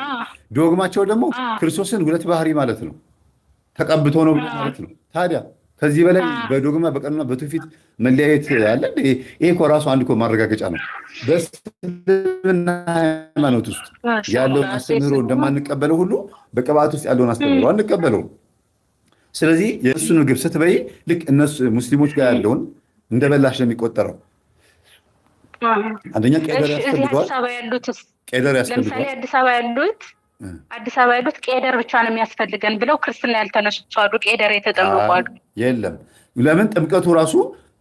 ዶግማቸው ደግሞ ክርስቶስን ሁለት ባህሪ ማለት ነው ተቀብቶ ነው ማለት ነው። ታዲያ ከዚህ በላይ በዶግማ በቀኖና በትውፊት መለያየት አለ? ይሄ እኮ ራሱ አንድ እኮ ማረጋገጫ ነው። በእስልምና ሃይማኖት ውስጥ ያለውን አስተምህሮ እንደማንቀበለው ሁሉ በቅባት ውስጥ ያለውን አስተምህሮ አንቀበለውም። ስለዚህ የእሱን ምግብ ስትበይ ልክ እነሱ ሙስሊሞች ጋር ያለውን እንደበላሽ ነው የሚቆጠረው። አንደኛ ቄደር ያስፈልገዋል። ቄደር ያስፈልገዋል። አዲስ አበባ ያሉት ቄደር ብቻ ነው የሚያስፈልገን ብለው ክርስትና ያልተነሱ አሉ። ቄደር የተጠመቁ አሉ። የለም ለምን ጥምቀቱ ራሱ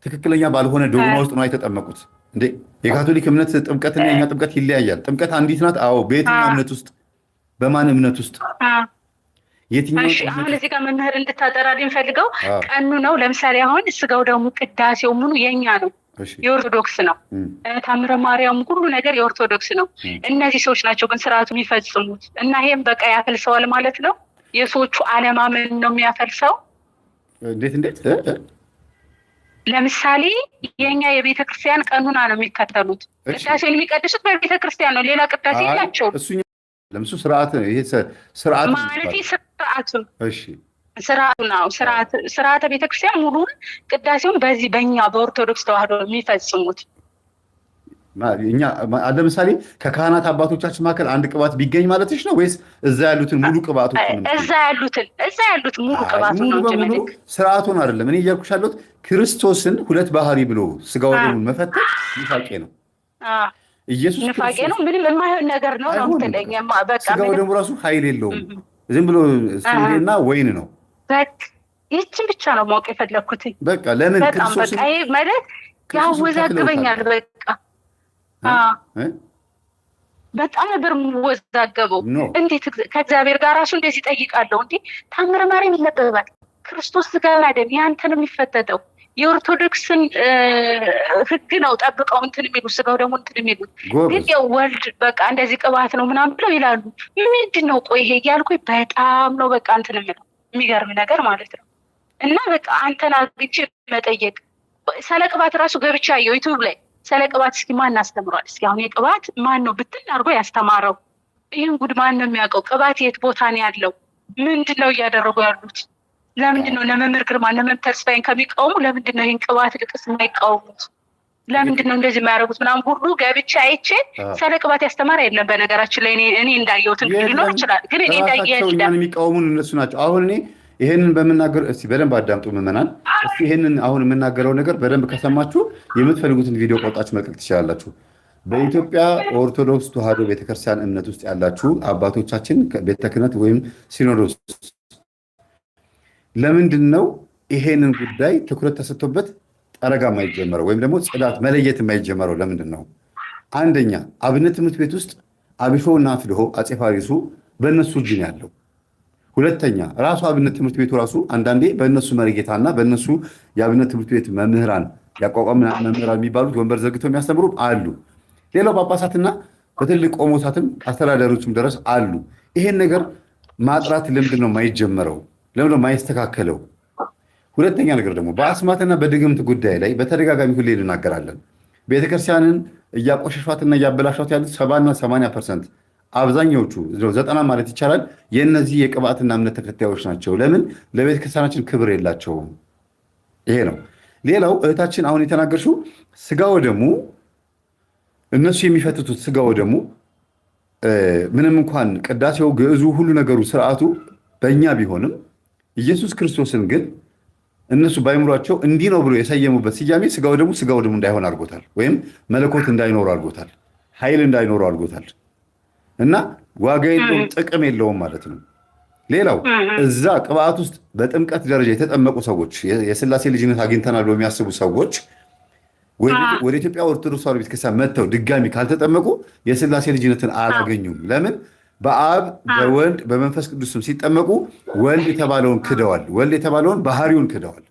ትክክለኛ ባልሆነ ዶግማ ውስጥ ነው የተጠመቁት እንዴ? የካቶሊክ እምነት ጥምቀትና የኛ ጥምቀት ይለያያል። ጥምቀት አንዲት ናት። አዎ፣ በየትኛው እምነት ውስጥ በማን እምነት ውስጥ የትኛው? አሁን እዚህ ጋር መምህር እንድታጠራልኝ ፈልገው ቀኑ ነው። ለምሳሌ አሁን ስጋው ደግሞ ቅዳሴው ምኑ የኛ ነው፣ የኦርቶዶክስ ነው። ታምረ ማርያም ሁሉ ነገር የኦርቶዶክስ ነው። እነዚህ ሰዎች ናቸው ግን ስርዓቱ የሚፈጽሙት እና ይሄም በቃ ያፈልሰዋል ማለት ነው። የሰዎቹ አለማመን ነው የሚያፈልሰው። እንዴት ለምሳሌ የኛ የቤተ ክርስቲያን ቀኑና ነው የሚከተሉት። ቅዳሴን የሚቀድሱት በቤተ ክርስቲያን ነው። ሌላ ቅዳሴ የላቸውም። ለምሱ ስርዓት ነው። ይሄ ስርዓት ማለት ስርዓቱ ስርዓቱ ነው። ስርዓተ ቤተክርስቲያን ሙሉን ቅዳሴውን በዚህ በእኛ በኦርቶዶክስ ተዋህዶ የሚፈጽሙት። እኛ ለምሳሌ ከካህናት አባቶቻችን መካከል አንድ ቅባት ቢገኝ ማለትሽ ነው ወይስ እዛ ያሉትን ሙሉ ቅባቶች? እዛ ያሉት ሙሉ ቅባቱ ነው እንጂ ስርዓቱን አይደለም። እኔ እያልኩሽ ያለሁት ክርስቶስን ሁለት ባህሪ ብሎ ስጋው ደሙን መፈተት ንፋቄ ነው። ኢየሱስ ንፋቄ ነው። ምንም የማይሆን ነገር ነው ነው የምትለኝ። በቃ ስጋው ደሙ ራሱ ኃይል የለውም። ዝም ብሎ ስንዴና ወይን ነው። ይህችን ብቻ ነው ማወቅ የፈለግኩት። በቃ ለምን በጣም በቃ ይሄ ማለት ያወዛግበኛል። በጣም ነበር የምወዛገበው። እንዴት ከእግዚአብሔር ጋር ራሱ እንደዚህ ይጠይቃለሁ እንዴ? ታምረ ማርያም ይነበባል። ክርስቶስ ስጋና ደም ያንተን የሚፈተተው የኦርቶዶክስን ሕግ ነው ጠብቀው እንትን የሚሉት ስጋው ደግሞ እንትን የሚሉት ግን ያው ወልድ በቃ እንደዚህ ቅባት ነው ምናምን ብለው ይላሉ። ምንድን ነው ቆይ ይሄ እያልኩኝ በጣም ነው በቃ እንትን የምለው የሚገርም ነገር ማለት ነው። እና በቃ አንተን አግኝቼ መጠየቅ ስለ ቅባት ራሱ ገብቻ ያየው ዩቲዩብ ላይ ስለ ቅባት እስኪ ማን አስተምሯል? እስኪ አሁን የቅባት ማን ነው ብትን አድርጎ ያስተማረው? ይህን ጉድ ማን ነው የሚያውቀው? ቅባት የት ቦታ ነው ያለው? ምንድን ነው እያደረጉ ያሉት? ለምንድን ነው ለመምህር ግርማ ለመምህር ተስፋዬን ከሚቃወሙ ለምንድን ነው ይህን ቅባት ልቅስ የማይቃወሙት? ለምንድን ነው እንደዚህ የማያደርጉት? ምናምን ሁሉ ገብቻ አይቼ ስለ ቅባት ያስተማረ የለም። በነገራችን ላይ እኔ እንዳየሁት ሊኖር ይችላል፣ ግን እኔ እንዳየሁት የሚቃወሙን እነሱ ናቸው። አሁን እኔ ይሄንን በምናገር እስቲ በደንብ አዳምጡ ምዕመናን። እስቲ ይሄንን አሁን የምናገረው ነገር በደንብ ከሰማችሁ የምትፈልጉትን ቪዲዮ ቆርጣችሁ መልቀቅ ትችላላችሁ። በኢትዮጵያ ኦርቶዶክስ ተዋህዶ ቤተክርስቲያን እምነት ውስጥ ያላችሁ አባቶቻችን ቤተ ክህነት ወይም ሲኖዶስ ለምንድን ነው ይሄንን ጉዳይ ትኩረት ተሰጥቶበት ጠረጋ የማይጀመረው ወይም ደግሞ ጽዳት መለየት የማይጀመረው? ለምንድን ነው? አንደኛ አብነት ትምህርት ቤት ውስጥ አብሾ እና ፍልሆ አፄ ፋሪሱ በእነሱ እጅ ነው ያለው። ሁለተኛ ራሱ አብነት ትምህርት ቤቱ ራሱ አንዳንዴ በእነሱ መሪጌታና በእነሱ የአብነት ትምህርት ቤት መምህራን ያቋቋም መምህራን የሚባሉት ወንበር ዘግተው የሚያስተምሩ አሉ። ሌላው ጳጳሳትና በትልቅ ቆሞሳትም አስተዳዳሪዎችም ድረስ አሉ። ይሄን ነገር ማጥራት ለምንድን ነው የማይጀመረው? ለምንድን ነው የማይስተካከለው? ሁለተኛ ነገር ደግሞ በአስማትና በድግምት ጉዳይ ላይ በተደጋጋሚ ሁሌ እንናገራለን። ቤተክርስቲያንን እያቆሸሿትና እያበላሿት ያሉት 70% እና 80% አብዛኛዎቹ 90 ማለት ይቻላል የእነዚህ የቅባትና እምነት ተከታዮች ናቸው። ለምን? ለቤተክርስቲያናችን ክብር የላቸውም። ይሄ ነው። ሌላው እህታችን አሁን የተናገርሽው ስጋው ደግሞ እነሱ የሚፈትቱት ስጋው ደግሞ ምንም እንኳን ቅዳሴው፣ ግዕዙ፣ ሁሉ ነገሩ ስርዓቱ በእኛ ቢሆንም ኢየሱስ ክርስቶስን ግን እነሱ ባይምሯቸው እንዲህ ነው ብሎ የሰየሙበት ስያሜ ስጋው ደግሞ እንዳይሆን አድርጎታል። ወይም መለኮት እንዳይኖሩ አድርጎታል። ኃይል እንዳይኖሩ አድርጎታል። እና ዋጋ የለውም፣ ጥቅም የለውም ማለት ነው። ሌላው እዛ ቅባት ውስጥ በጥምቀት ደረጃ የተጠመቁ ሰዎች የስላሴ ልጅነት አግኝተናል ብለው የሚያስቡ ሰዎች ወደ ኢትዮጵያ ኦርቶዶክስ ተዋሕዶ ቤተክርስቲያን መጥተው ድጋሚ ካልተጠመቁ የስላሴ ልጅነትን አላገኙም። ለምን? በአብ በወልድ በመንፈስ ቅዱስ ስም ሲጠመቁ ወልድ የተባለውን ክደዋል። ወልድ የተባለውን ባህሪውን ክደዋል።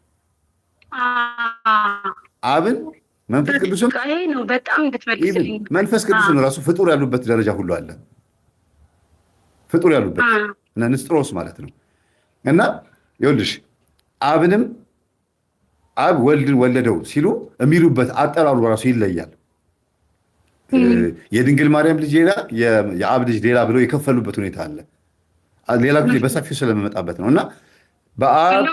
አብን መንፈስ ቅዱስን መንፈስ ቅዱስን ራሱ ፍጡር ያሉበት ደረጃ ሁሉ አለ። ፍጡር ያሉበት እና ንስጥሮስ ማለት ነው። እና ይኸውልሽ አብንም አብ ወልድን ወለደው ሲሉ የሚሉበት አጠራሩ ራሱ ይለያል። የድንግል ማርያም ልጅ ሌላ፣ የአብ ልጅ ሌላ ብለው የከፈሉበት ሁኔታ አለ። ሌላ ጊዜ በሰፊው ስለመመጣበት ነው። እና በአብ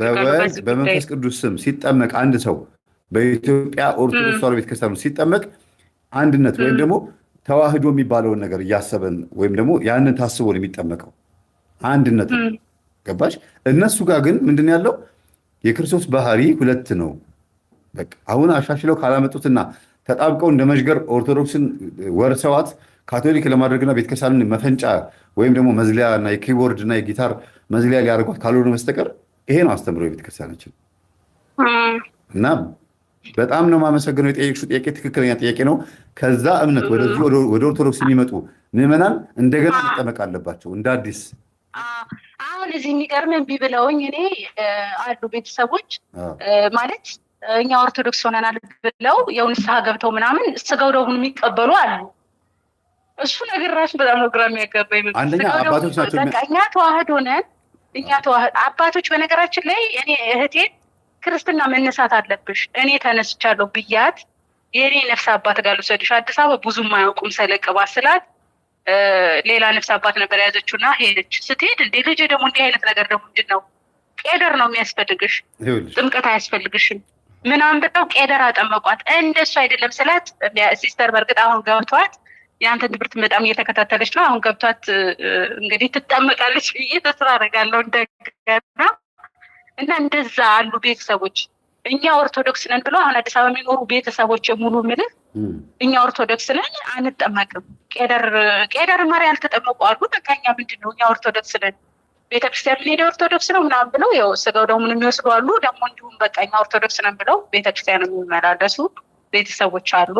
በወልድ በመንፈስ ቅዱስ ስም ሲጠመቅ አንድ ሰው በኢትዮጵያ ኦርቶዶክስ ተዋሕዶ ቤተክርስቲያን ሲጠመቅ አንድነት ወይም ደግሞ ተዋህዶ የሚባለውን ነገር እያሰበን ወይም ደግሞ ያንን ታስቦ ነው የሚጠመቀው። አንድነት ገባሽ? እነሱ ጋር ግን ምንድን ያለው የክርስቶስ ባህሪ ሁለት ነው። በቃ አሁን አሻሽለው ካላመጡትና ተጣብቀው እንደ መዥገር ኦርቶዶክስን ወርሰዋት ካቶሊክ ለማድረግና ቤተክርስቲያንን መፈንጫ ወይም ደግሞ መዝሊያ እና የኪቦርድ እና የጊታር መዝሊያ ሊያደርጓት ካልሆነ በስተቀር ይሄ ነው አስተምሮ የቤተክርስቲያናችን። እና በጣም ነው የማመሰግነው። የጠየቅሽው ጥያቄ ትክክለኛ ጥያቄ ነው። ከዛ እምነት ወደዚህ ወደ ኦርቶዶክስ የሚመጡ ምዕመናን እንደገና መጠመቅ አለባቸው እንደ አዲስ። አሁን እዚህ የሚገርምን ቢብለውኝ እኔ አሉ ቤተሰቦች ማለት እኛ ኦርቶዶክስ ሆነናል ብለው ያው ንስሐ ገብተው ምናምን ስጋው ደሙን የሚቀበሉ አሉ። እሱ ነገር ራሱ በጣም ነው ግራ የሚያጋባኝ። አንደኛ አባቶች ናቸው። እኛ ተዋህዶ ነን። እኛ ተዋህዶ አባቶች በነገራችን ላይ እኔ እህቴን ክርስትና መነሳት አለብሽ እኔ ተነስቻለሁ ብያት የኔ ነፍስ አባት ጋር ልውሰድሽ አዲስ አበባ ብዙም አያውቁም ስለቅባ ስላት ሌላ ነፍስ አባት ነበር ያዘችውና ሄደች። ስትሄድ እንዴ ልጅ ደግሞ እንዲህ አይነት ነገር ደግሞ ምንድን ነው ቄደር ነው የሚያስፈልግሽ ጥምቀት አያስፈልግሽም ምናምን ብለው ቄደር አጠመቋት። እንደሱ አይደለም ስላት ሲስተር በርግጥ አሁን ገብቷት የአንተን ትምህርት በጣም እየተከታተለች ነው። አሁን ገብቷት እንግዲህ ትጠመቃለች ብዬ ተስፋ አደርጋለሁ እንደገና። እና እንደዛ አሉ ቤተሰቦች እኛ ኦርቶዶክስ ነን ብለው አሁን አዲስ አበባ የሚኖሩ ቤተሰቦች ሙሉ ምልህ እኛ ኦርቶዶክስ ነን አንጠመቅም፣ ቄደር ማሪ ያልተጠመቁ አሉ። በቃ እኛ ምንድን ነው እኛ ኦርቶዶክስ ነን ቤተክርስቲያን ምን ሄደ ኦርቶዶክስ ነው ምናምን ብለው ያው ስጋው ደግሞ የሚወስዱ አሉ። ደግሞ እንዲሁም በቃ እኛ ኦርቶዶክስ ነን ብለው ቤተክርስቲያን የሚመላለሱ ቤተሰቦች አሉ።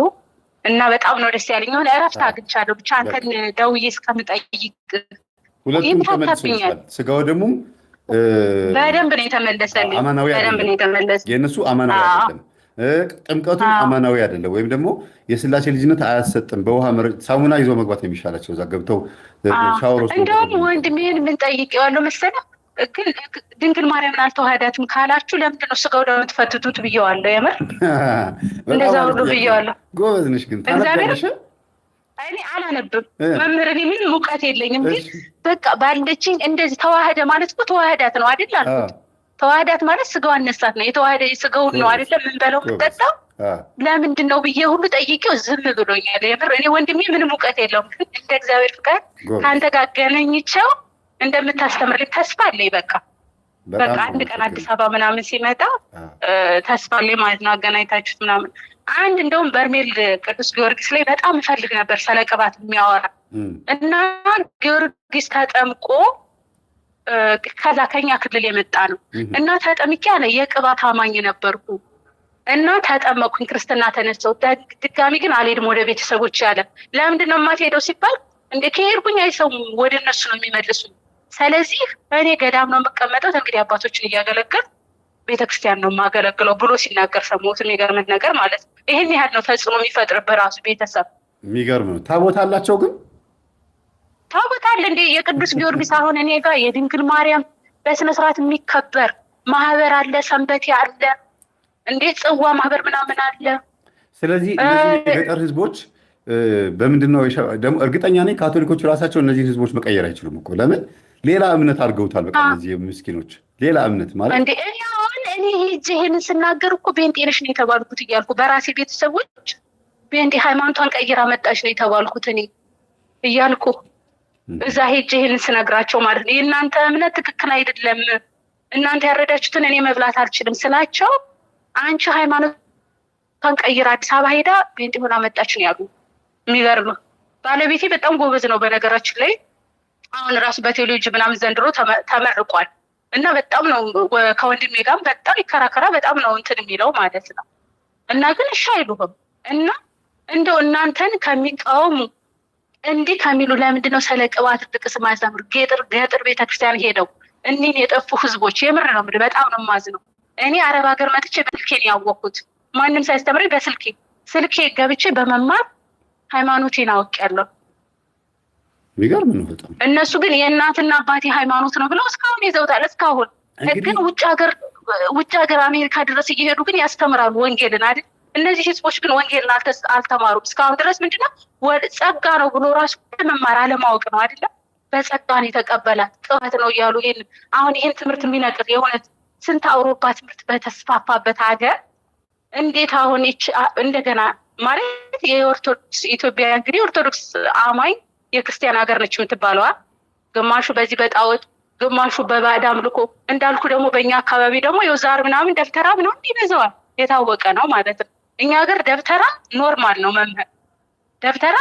እና በጣም ነው ደስ ያለኝ። የሆነ እረፍት አግኝቻለሁ። ብቻ አንተን ደውዬ እስከምጠይቅ ሁለቱም ተመልሶልሻል። ስጋው ደግሞ በደንብ ነው የተመለሰልኝ። በደንብ ነው የተመለሰልኝ። የእነሱ አማናዊ አይደለም፣ ጥምቀቱም አማናዊ አይደለም። ወይም ደግሞ የስላሴ ልጅነት አያሰጥም። በውሃ ሳሙና ይዞ መግባት የሚሻላቸው እዛ ገብተው ሻወር ውስጥ። እንደውም ወንድሜን ምን ጠይቄዋለሁ መሰለህ ግን ድንግል ማርያምን አልተዋህዳትም ካላችሁ ለምንድን ነው ስጋው ደግሞ የምትፈትቱት ብዬዋለሁ። የምር እንደዛ ሁሉ ብዬዋለሁ። ጎበዝ ነሽ ግን ታነቢያለሽ? እኔ አላነብም መምህር፣ እኔ ምንም እውቀት የለኝም። ግን በቃ ባለችኝ እንደዚህ ተዋህደ ማለት እኮ ተዋህዳት ነው አይደል አልኩት። ተዋህዳት ማለት ስጋዋን ነሳት ነው። የተዋህደ ስጋውን ነው አይደለም የምንበለው የምንጠጣው። ለምንድን ነው ብዬ ሁሉ ጠይቄው ዝም ብሎኛል። የምር እኔ ወንድሜ ምንም እውቀት የለውም። ግን እንደ እግዚአብሔር ፍቃድ ከአንተ ጋር ገናኝቸው እንደምታስተምርልኝ ተስፋ አለኝ። በቃ አንድ ቀን አዲስ አበባ ምናምን ሲመጣ ተስፋ አለኝ ማለት ነው። አገናኝታችሁት ምናምን አንድ እንደውም በርሜል ቅዱስ ጊዮርጊስ ላይ በጣም እፈልግ ነበር ስለ ቅባት የሚያወራ እና ጊዮርጊስ ተጠምቆ ከዛ ከኛ ክልል የመጣ ነው እና ተጠምቄ አለ የቅባት አማኝ ነበርኩ እና ተጠመቅኩኝ፣ ክርስትና ተነሳሁ። ድጋሚ ግን አልሄድም ወደ ቤተሰቦች ያለ። ለምንድን ነው የማትሄደው ሲባል እንደ ከሄድኩኝ አይሰሙም፣ ወደ እነሱ ነው የሚመልሱኝ። ስለዚህ እኔ ገዳም ነው የምቀመጠው፣ እንግዲህ አባቶችን እያገለገል ቤተክርስቲያን ነው የማገለግለው ብሎ ሲናገር ሰሞት። የሚገርምት ነገር ማለት ነው ይህን ያህል ነው ተጽዕኖ የሚፈጥርበት ራሱ ቤተሰብ። የሚገርም ነው። ታቦት አላቸው ግን ታቦት አለ እንዴ? የቅዱስ ጊዮርጊስ አሁን እኔ ጋር የድንግል ማርያም በስነስርዓት የሚከበር ማህበር አለ፣ ሰንበቴ አለ፣ እንዴት ጽዋ ማህበር ምናምን አለ። ስለዚህ እነዚህ የገጠር ህዝቦች በምንድን ነው ደግሞ እርግጠኛ ነኝ ካቶሊኮች ራሳቸው እነዚህ ህዝቦች መቀየር አይችሉም እኮ። ለምን ሌላ እምነት አድርገውታል። በቃ እነዚህ ምስኪኖች ሌላ እምነት ማለት እንዴ እኔ ሄጄ ይሄንን ስናገር እኮ ቤንጤ ነሽ ነው የተባልኩት እያልኩ በራሴ ቤተሰቦች ቤንጤ ሃይማኖቷን ቀይራ መጣች ነው የተባልኩት እኔ እያልኩ እዛ ሄጄ ይሄንን ስነግራቸው ማለት ነው የእናንተ እምነት ትክክል አይደለም፣ እናንተ ያረዳችሁትን እኔ መብላት አልችልም ስላቸው አንቺ ሃይማኖቷን ቀይራ አዲስ አበባ ሄዳ ቤንጤ ሆና መጣች ነው ያሉ። የሚገርም ባለቤቴ በጣም ጎበዝ ነው በነገራችን ላይ። አሁን ራሱ በቴዎሎጂ ምናምን ዘንድሮ ተመርቋል እና በጣም ነው ከወንድሜ ጋርም በጣም ይከራከራ በጣም ነው እንትን የሚለው ማለት ነው። እና ግን እሺ አይሉህም። እና እንደው እናንተን ከሚቃወሙ እንዲህ ከሚሉ ለምንድን ነው ስለ ቅባት ጥቅስ ማያስተምሩ? ገጠር ቤተክርስቲያን ሄደው እኒህን የጠፉ ህዝቦች የምር ነው በጣም ነው የማዝነው። እኔ አረብ ሀገር መጥቼ በስልኬ ነው ያወቅኩት፣ ማንም ሳያስተምረኝ ስልኬ ገብቼ በመማር ሃይማኖቴን አውቄያለሁ። የሚገርም ነው በጣም። እነሱ ግን የእናትና አባቴ ሃይማኖት ነው ብለው እስካሁን ይዘውታል። እስካሁን ግን ውጭ ሀገር አሜሪካ ድረስ እየሄዱ ግን ያስተምራሉ ወንጌልን አይደል? እነዚህ ህዝቦች ግን ወንጌልን አልተማሩም እስካሁን ድረስ። ምንድነው ጸጋ ነው ብሎ ራሱ መማር አለማወቅ ነው አይደለም? በጸጋ ነው የተቀበላት ጥበት ነው እያሉ ይህን ትምህርት የሚነቅር የሆነ ስንት አውሮፓ ትምህርት በተስፋፋበት ሀገር እንዴት አሁን እንደገና ማለት የኦርቶዶክስ ኢትዮጵያ እንግዲህ ኦርቶዶክስ አማኝ የክርስቲያን ሀገር ነች የምትባለዋ። ግማሹ በዚህ በጣዖት ግማሹ በባዕድ አምልኮ እንዳልኩ ደግሞ በእኛ አካባቢ ደግሞ የዛር ምናምን ደብተራ ምናምን ይበዛዋል። የታወቀ ነው ማለት ነው። እኛ ሀገር ደብተራ ኖርማል ነው መምህር ደብተራ